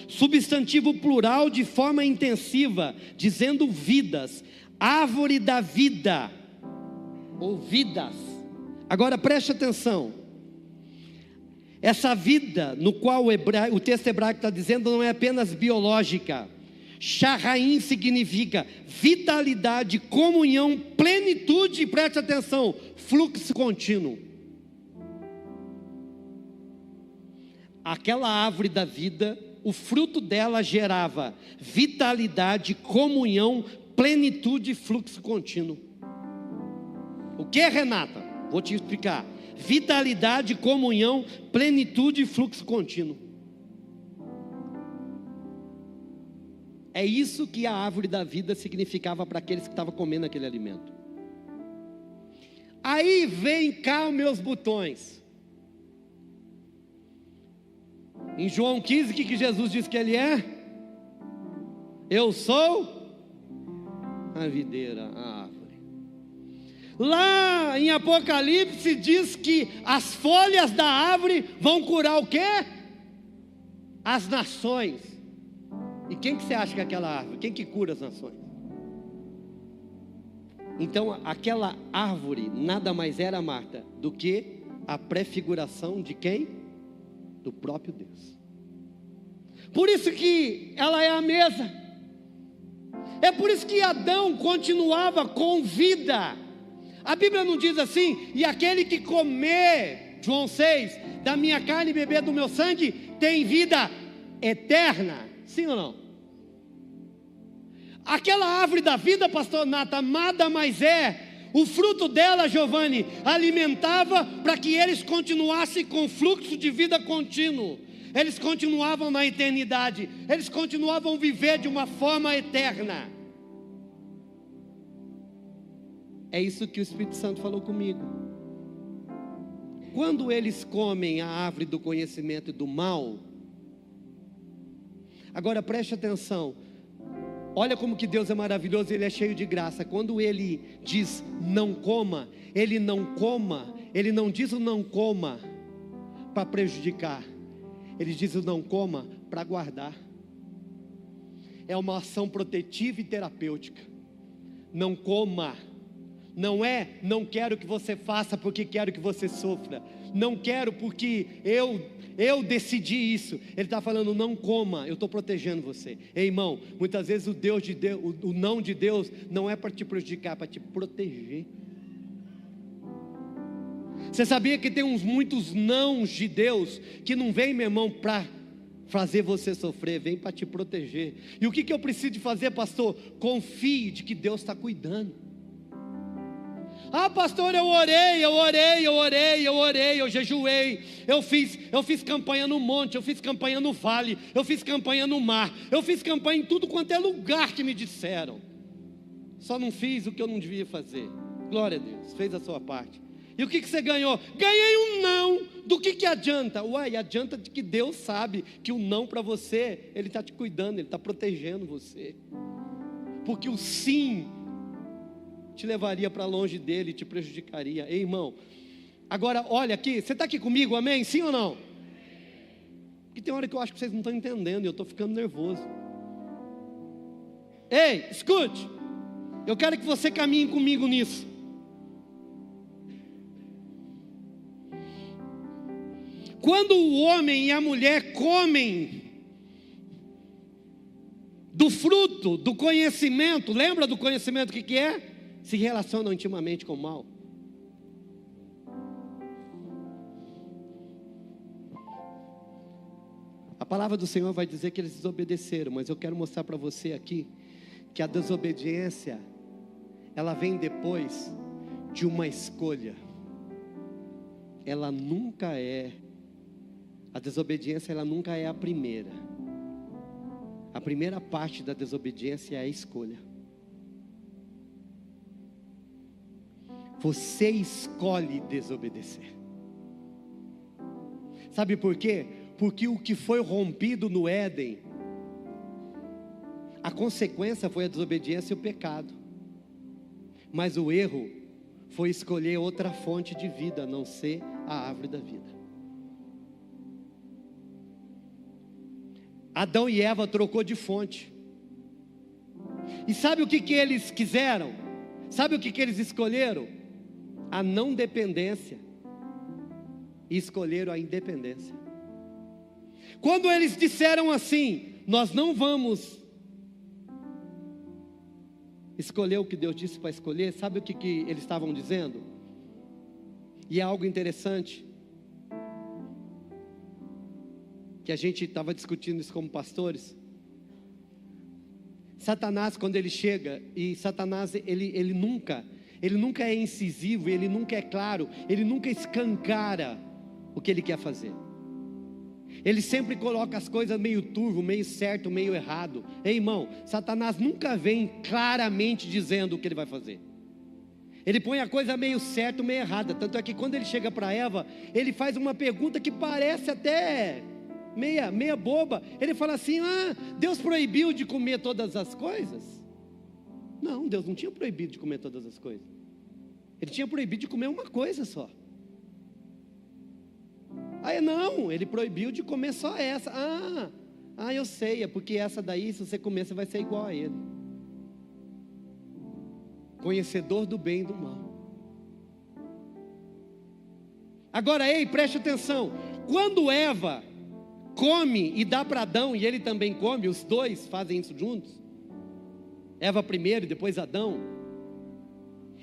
Substantivo plural de forma intensiva, dizendo vidas, árvore da vida, ou vidas. Agora preste atenção, essa vida no qual o texto hebraico está dizendo não é apenas biológica. Shahaim significa vitalidade, comunhão, plenitude, preste atenção, fluxo contínuo. Aquela árvore da vida, o fruto dela gerava vitalidade, comunhão, plenitude e fluxo contínuo. O que, Renata? Vou te explicar. Vitalidade, comunhão, plenitude e fluxo contínuo. É isso que a árvore da vida significava para aqueles que estavam comendo aquele alimento. Aí vem cá os meus botões. Em João 15, o que Jesus diz que ele é? Eu sou a videira, a árvore. Lá em Apocalipse diz que as folhas da árvore vão curar o quê? As nações. E quem que você acha que é aquela árvore? Quem que cura as nações? Então aquela árvore nada mais era, Marta, do que a prefiguração de quem? Do próprio Deus. Por isso que ela é a mesa. É por isso que Adão continuava com vida. A Bíblia não diz assim: e aquele que comer, João 6, da minha carne e beber do meu sangue, tem vida eterna. Sim ou não? Aquela árvore da vida, pastor Nata, nada mais é. O fruto dela, Giovanni, alimentava para que eles continuassem com fluxo de vida contínuo. Eles continuavam na eternidade. Eles continuavam a viver de uma forma eterna. É isso que o Espírito Santo falou comigo. Quando eles comem a árvore do conhecimento e do mal, agora preste atenção, olha como que Deus é maravilhoso, Ele é cheio de graça. Quando Ele diz não coma, Ele não diz o não coma para prejudicar, Ele diz o não coma para guardar. É uma ação protetiva e terapêutica. Não coma, não é não quero que você faça porque quero que você sofra, não quero porque eu decidi isso. Ele está falando não coma, eu estou protegendo você. Ei, irmão, muitas vezes o não de Deus não é para te prejudicar, é para te proteger. Você sabia que tem muitos nãos de Deus que não vem, meu irmão, para fazer você sofrer, vem para te proteger. E o que eu preciso de fazer, pastor? Confie de que Deus está cuidando. Ah, pastor, eu orei, eu jejuei, eu fiz campanha no monte, eu fiz campanha no vale, eu fiz campanha no mar, eu fiz campanha em tudo quanto é lugar que me disseram. Só não fiz o que eu não devia fazer. Glória a Deus, fez a sua parte. E o que você ganhou? Ganhei um não. Do que adianta? Uai, adianta de que Deus sabe que o não para você, Ele está te cuidando, Ele está protegendo você. Porque o sim te levaria para longe dele, te prejudicaria. Ei, irmão, agora olha aqui, você está aqui comigo, amém? Sim ou não? Porque tem hora que eu acho que vocês não estão entendendo e eu estou ficando nervoso. Ei, escute, eu quero que você caminhe comigo nisso. Quando o homem e a mulher comem fruto do conhecimento, lembra do conhecimento o que é? Se relacionam intimamente com o mal. A palavra do Senhor vai dizer que eles desobedeceram, mas eu quero mostrar para você aqui que a desobediência, ela vem depois de uma escolha. Ela nunca é, a desobediência ela nunca é a primeira. A primeira parte da desobediência é a escolha. Você escolhe desobedecer. Sabe por quê? Porque o que foi rompido no Éden, a consequência foi a desobediência e o pecado. Mas o erro foi escolher outra fonte de vida, a não ser a árvore da vida. Adão e Eva trocou de fonte. E sabe o que eles quiseram? Sabe o que eles escolheram? A não dependência. E escolheram a independência. Quando eles disseram assim, nós não vamos escolher o que Deus disse para escolher, sabe o que eles estavam dizendo? E é algo interessante, que a gente estava discutindo isso como pastores. Satanás, quando ele chega, e Satanás ele nunca é incisivo, ele nunca é claro, ele nunca escancara o que ele quer fazer. Ele sempre coloca as coisas meio turvo, meio certo, meio errado. Ei, irmão, Satanás nunca vem claramente dizendo o que ele vai fazer. Ele põe a coisa meio certo, meio errada. Tanto é que quando ele chega para Eva, ele faz uma pergunta que parece até meia boba. Ele fala assim, Deus proibiu de comer todas as coisas? Não, Deus não tinha proibido de comer todas as coisas. Ele tinha proibido de comer uma coisa só. Não, ele proibiu de comer só essa. Eu sei, é porque essa daí, se você comer, você vai ser igual a ele. Conhecedor do bem e do mal. Agora, preste atenção. Quando Eva come e dá para Adão, e ele também come, os dois fazem isso juntos. Eva primeiro e depois Adão.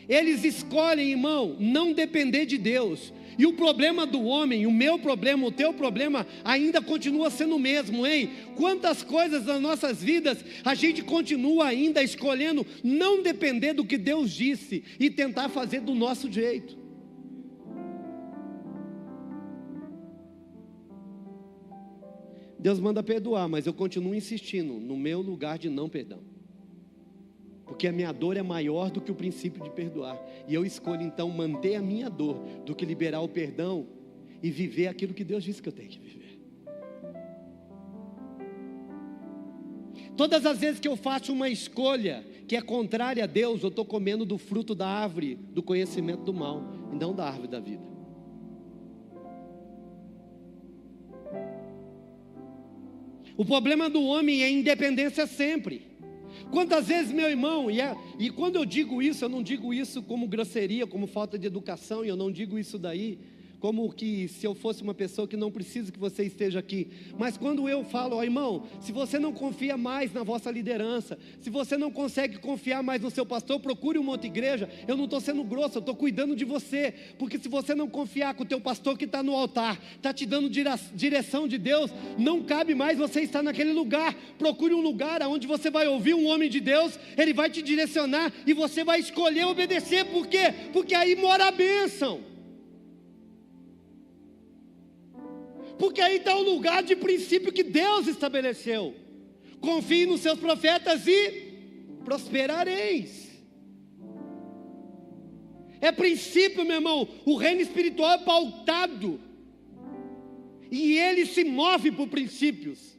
Eles escolhem, irmão, não depender de Deus. E o problema do homem, o meu problema, o teu problema, ainda continua sendo o mesmo, hein? Quantas coisas nas nossas vidas, a gente continua ainda escolhendo não depender do que Deus disse e tentar fazer do nosso jeito. Deus manda perdoar, mas eu continuo insistindo no meu lugar de não perdão. Porque a minha dor é maior do que o princípio de perdoar. E eu escolho então manter a minha dor do que liberar o perdão e viver aquilo que Deus disse que eu tenho que viver. Todas as vezes que eu faço uma escolha que é contrária a Deus, eu estou comendo do fruto da árvore do conhecimento do mal e não da árvore da vida. O problema do homem é independência sempre. Quantas vezes, meu irmão, e quando eu digo isso, eu não digo isso como grosseria, como falta de educação, e eu não digo isso daí como que se eu fosse uma pessoa que não precisa que você esteja aqui. Mas quando eu falo, irmão, se você não confia mais na vossa liderança, se você não consegue confiar mais no seu pastor, procure uma outra igreja. Eu não estou sendo grosso, eu estou cuidando de você, porque se você não confiar com o teu pastor que está no altar, está te dando direção de Deus, não cabe mais você estar naquele lugar. Procure um lugar onde você vai ouvir um homem de Deus, ele vai te direcionar e você vai escolher obedecer. Por quê? Porque aí mora a bênção. Porque aí está o lugar de princípio que Deus estabeleceu. Confie nos seus profetas e prosperareis. É princípio, meu irmão. O reino espiritual é pautado. E ele se move por princípios.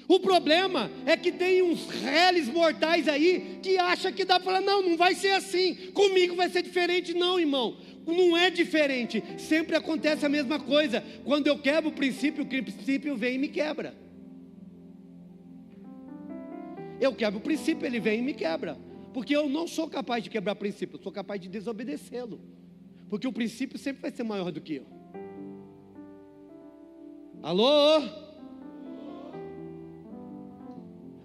O problema é que tem uns réis mortais aí que acham que dá para falar, não vai ser assim. Comigo vai ser diferente. Não, irmão. Não é diferente, sempre acontece a mesma coisa. Quando eu quebro o princípio vem e me quebra. Eu quebro o princípio, ele vem e me quebra. Porque eu não sou capaz de quebrar princípio, eu sou capaz de desobedecê-lo. Porque o princípio sempre vai ser maior do que eu. Alô?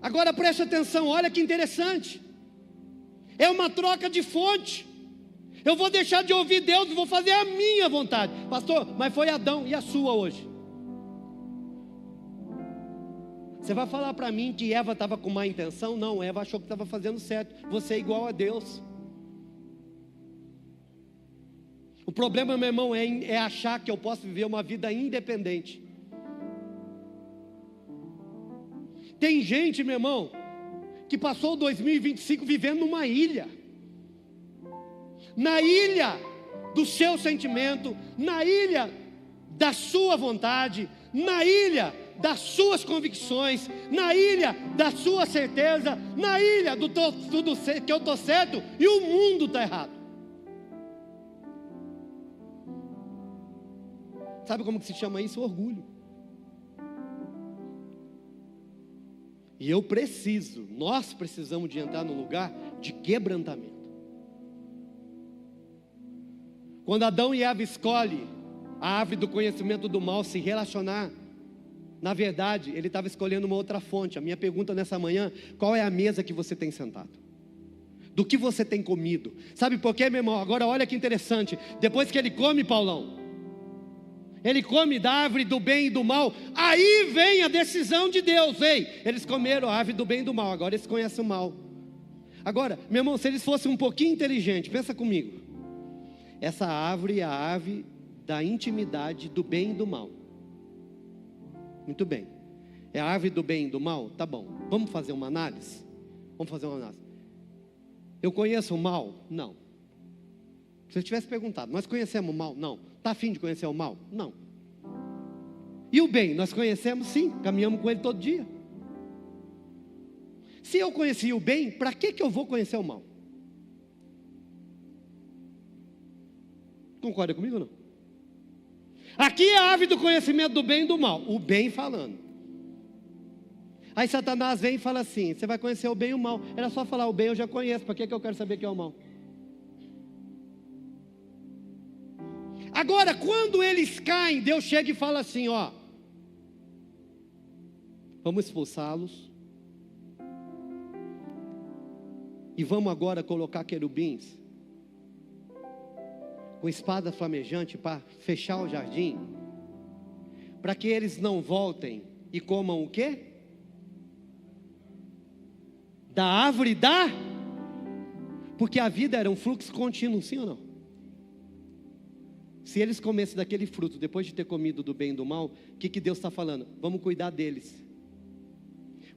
Agora preste atenção, olha que interessante. É uma troca de fonte. Eu vou deixar de ouvir Deus e vou fazer a minha vontade. Pastor, mas foi Adão e a sua hoje. Você vai falar para mim que Eva estava com má intenção? Não, Eva achou que estava fazendo certo. Você é igual a Deus. O problema, meu irmão, é achar que eu posso viver uma vida independente. Tem gente, meu irmão, que passou 2025 vivendo numa ilha. Na ilha do seu sentimento, na ilha da sua vontade, na ilha das suas convicções, na ilha da sua certeza, na ilha do tudo que eu estou certo e o mundo está errado. Sabe como que se chama isso? Orgulho. E nós precisamos de entrar num lugar de quebrantamento. Quando Adão e Eva escolhem a árvore do conhecimento do mal se relacionar, na verdade, ele estava escolhendo uma outra fonte. A minha pergunta nessa manhã: qual é a mesa que você tem sentado? Do que você tem comido? Sabe por quê, meu irmão? Agora olha que interessante. Depois que ele come, Paulão, ele come da árvore do bem e do mal. Aí vem a decisão de Deus. Ei, eles comeram a árvore do bem e do mal. Agora eles conhecem o mal. Agora, meu irmão, se eles fossem um pouquinho inteligentes, pensa comigo. Essa árvore é a árvore da intimidade do bem e do mal. Muito bem. É a árvore do bem e do mal? Tá bom. Vamos fazer uma análise? Eu conheço o mal? Não. Se eu tivesse perguntado, nós conhecemos o mal? Não. Está afim de conhecer o mal? Não. E o bem? Nós conhecemos? Sim. Caminhamos com ele todo dia. Se eu conheci o bem, para que eu vou conhecer o mal? Concorda comigo ou não? Aqui é a árvore do conhecimento do bem e do mal. O bem falando. Aí Satanás vem e fala assim: você vai conhecer o bem e o mal. Era só falar: o bem eu já conheço, para que eu quero saber o que é o mal? Agora, quando eles caem, Deus chega e fala assim: ó, vamos expulsá-los. E vamos agora colocar querubins com espada flamejante para fechar o jardim, para que eles não voltem e comam o quê? Da árvore da... Porque a vida era um fluxo contínuo, sim ou não? Se eles comessem daquele fruto, depois de ter comido do bem e do mal, o que Deus está falando? Vamos cuidar deles.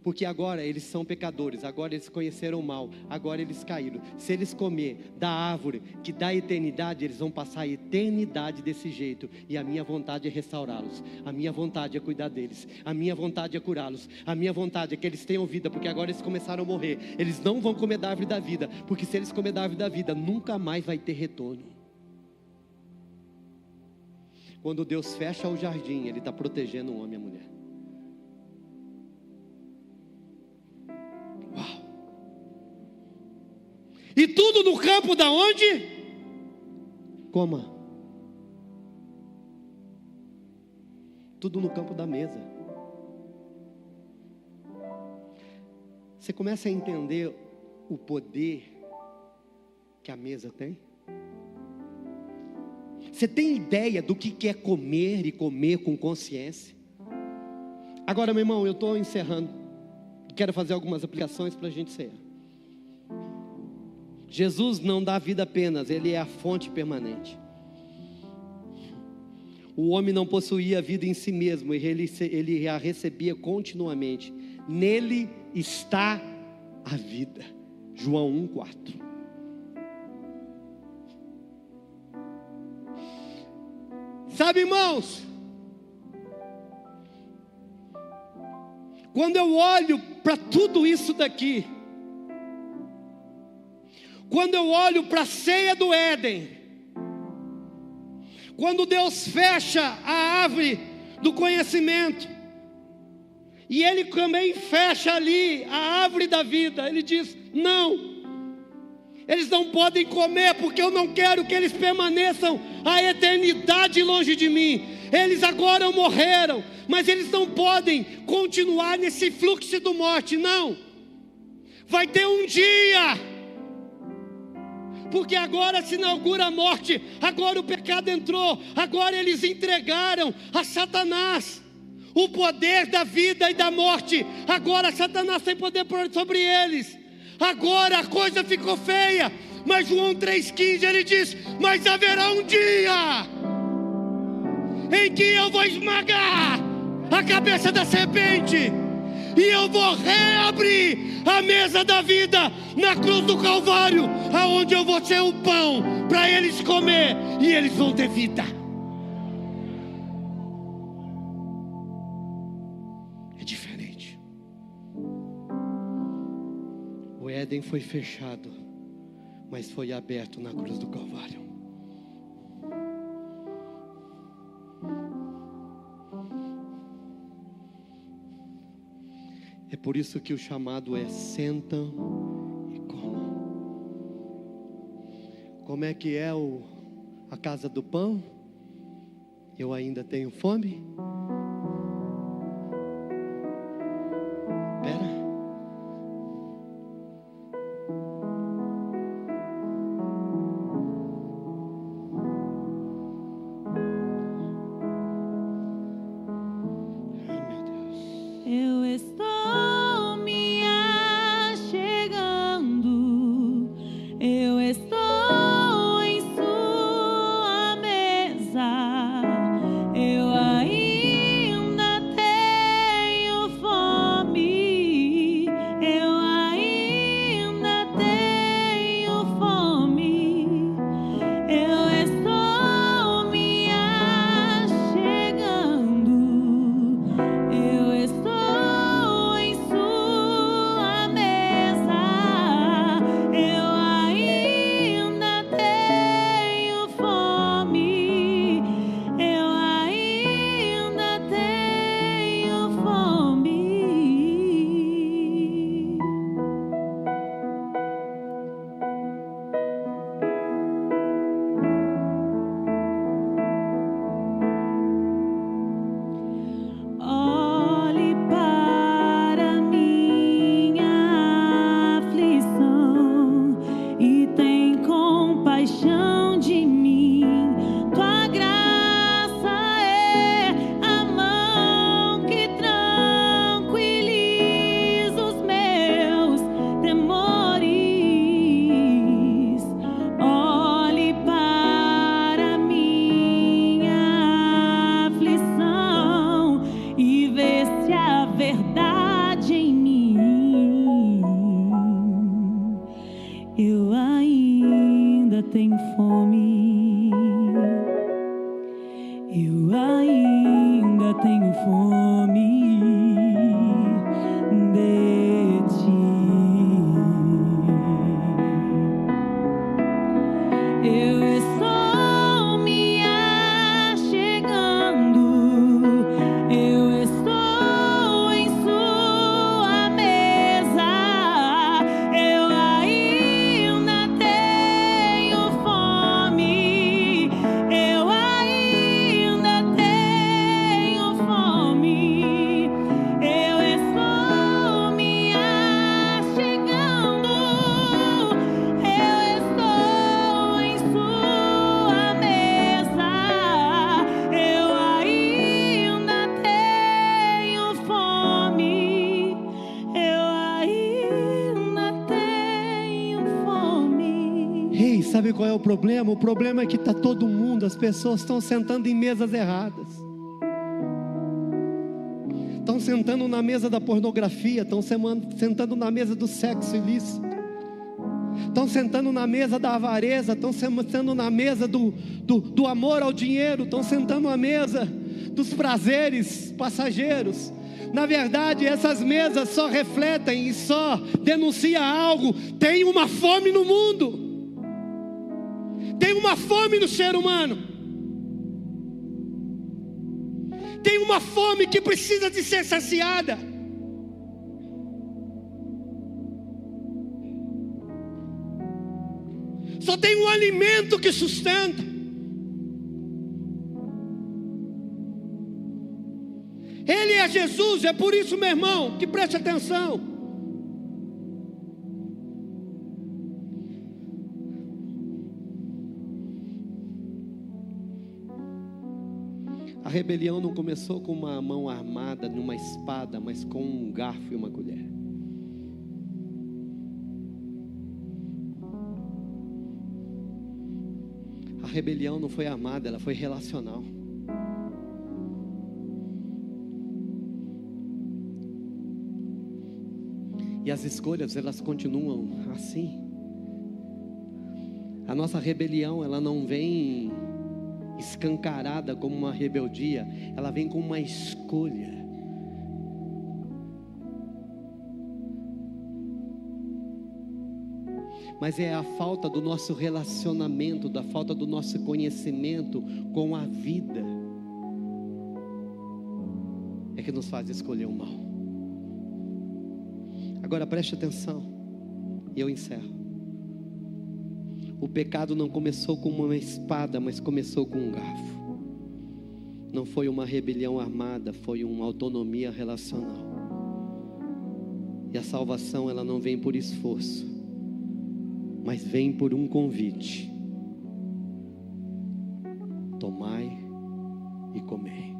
Porque agora eles são pecadores, agora eles conheceram o mal, agora eles caíram. Se eles comer da árvore que dá eternidade, eles vão passar a eternidade desse jeito. E a minha vontade é restaurá-los, a minha vontade é cuidar deles, a minha vontade é curá-los, a minha vontade é que eles tenham vida, porque agora eles começaram a morrer. Eles não vão comer da árvore da vida, porque se eles comer da árvore da vida, nunca mais vai ter retorno. Quando Deus fecha o jardim, Ele está protegendo o homem e a mulher. Uau! E tudo no campo da onde? Coma. Tudo no campo da mesa. Você começa a entender o poder que a mesa tem? Você tem ideia do que é comer e comer com consciência? Agora, meu irmão, eu estou encerrando. Quero fazer algumas aplicações para a gente encerrar. Jesus não dá vida apenas, Ele é a fonte permanente. O homem não possuía vida em si mesmo, ele a recebia continuamente. Nele está a vida. João 1,4. Sabe, irmãos, quando eu olho para tudo isso daqui, quando eu olho para a ceia do Éden, quando Deus fecha a árvore do conhecimento, e Ele também fecha ali a árvore da vida, Ele diz: não, eles não podem comer, porque eu não quero que eles permaneçam a eternidade longe de mim. eles agora morreram, mas eles não podem continuar nesse fluxo de morte, não. Vai ter um dia, porque agora se inaugura a morte, agora o pecado entrou, agora eles entregaram a Satanás o poder da vida e da morte. Agora Satanás tem poder sobre eles. Agora a coisa ficou feia. Mas João 3,15 ele diz: mas haverá um dia em que eu vou esmagar a cabeça da serpente, e eu vou reabrir a mesa da vida na cruz do Calvário, aonde eu vou ser o pão para eles comer, e eles vão ter vida. É diferente. O Éden foi fechado, mas foi aberto na cruz do Calvário. É por isso que o chamado é: senta e coma. Como é que é a casa do pão? Eu ainda tenho fome? Espera. Eu estou me achegando, eu estou em sua mesa, eu ainda tenho fome, eu ainda tenho fome, eu estou me achegando, eu estou em sua mesa, eu ainda tenho fome, eu ainda tenho fome. Olhe para minha aflição e tem compaixão de mim. Tua graça é a mão que tranquiliza os meus temores. Olhe para minha aflição e vê se há verdade em mim. Eu ainda tenho fome, eu ainda tenho fome de ti. Eu estou me achegando, eu estou em sua mesa, eu ainda tenho fome, eu ainda tenho fome, eu estou me achegando, eu estou em sua mesa, eu ainda tenho fome, eu ainda tenho fome. Ei, sabe qual é o problema? O problema é que está todo mundo, as pessoas estão sentando em mesas erradas. Estão sentando na mesa da pornografia, estão sentando na mesa do sexo ilícito, estão sentando na mesa da avareza, estão sentando na mesa do amor ao dinheiro, estão sentando na mesa dos prazeres passageiros. Na verdade, essas mesas só refletem e só denunciam algo. Tem uma fome no mundo, tem uma fome no ser humano, tem uma fome que precisa de ser saciada. Só tem um alimento que sustenta. Ele é Jesus, é por isso, meu irmão, que preste atenção. A rebelião não começou com uma mão armada numa espada, mas com um garfo e uma colher. A rebelião não foi armada, ela foi relacional. E as escolhas, elas continuam assim. A nossa rebelião, ela não vem escancarada como uma rebeldia, ela vem com uma escolha. Mas é a falta do nosso relacionamento, da falta do nosso conhecimento com a vida, é que nos faz escolher o mal. Agora preste atenção, e eu encerro. O pecado não começou com uma espada, mas começou com um garfo. Não foi uma rebelião armada, foi uma autonomia relacional. E a salvação, ela não vem por esforço, mas vem por um convite: tomai e comei.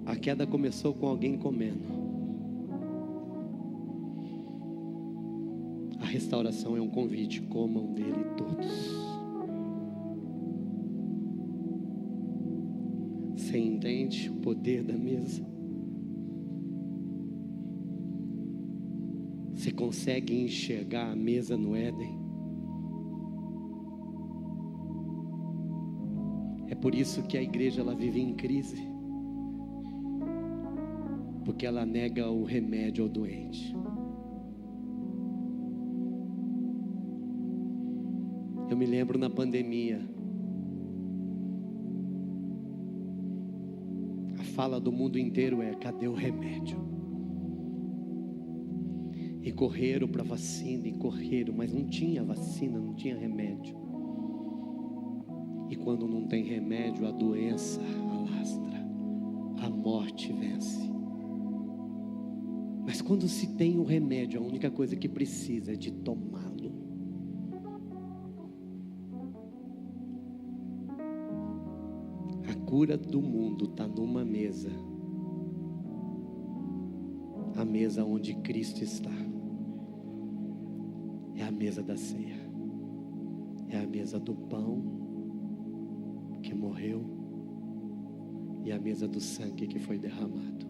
A queda começou com alguém comendo. A restauração é um convite: comam dele todos. Você entende o poder da mesa? Você consegue enxergar a mesa no Éden? É por isso que a igreja, ela vive em crise, porque ela nega o remédio ao doente. Eu me lembro na pandemia, a fala do mundo inteiro é: cadê o remédio? E correram para vacina, e correram, mas não tinha vacina, não tinha remédio. E quando não tem remédio, a doença alastra, a morte vence. Mas quando se tem o remédio, a única coisa que precisa é de tomá-lo. A cura do mundo está numa mesa, a mesa onde Cristo está. É a mesa da ceia, é a mesa do pão que morreu e a mesa do sangue que foi derramado.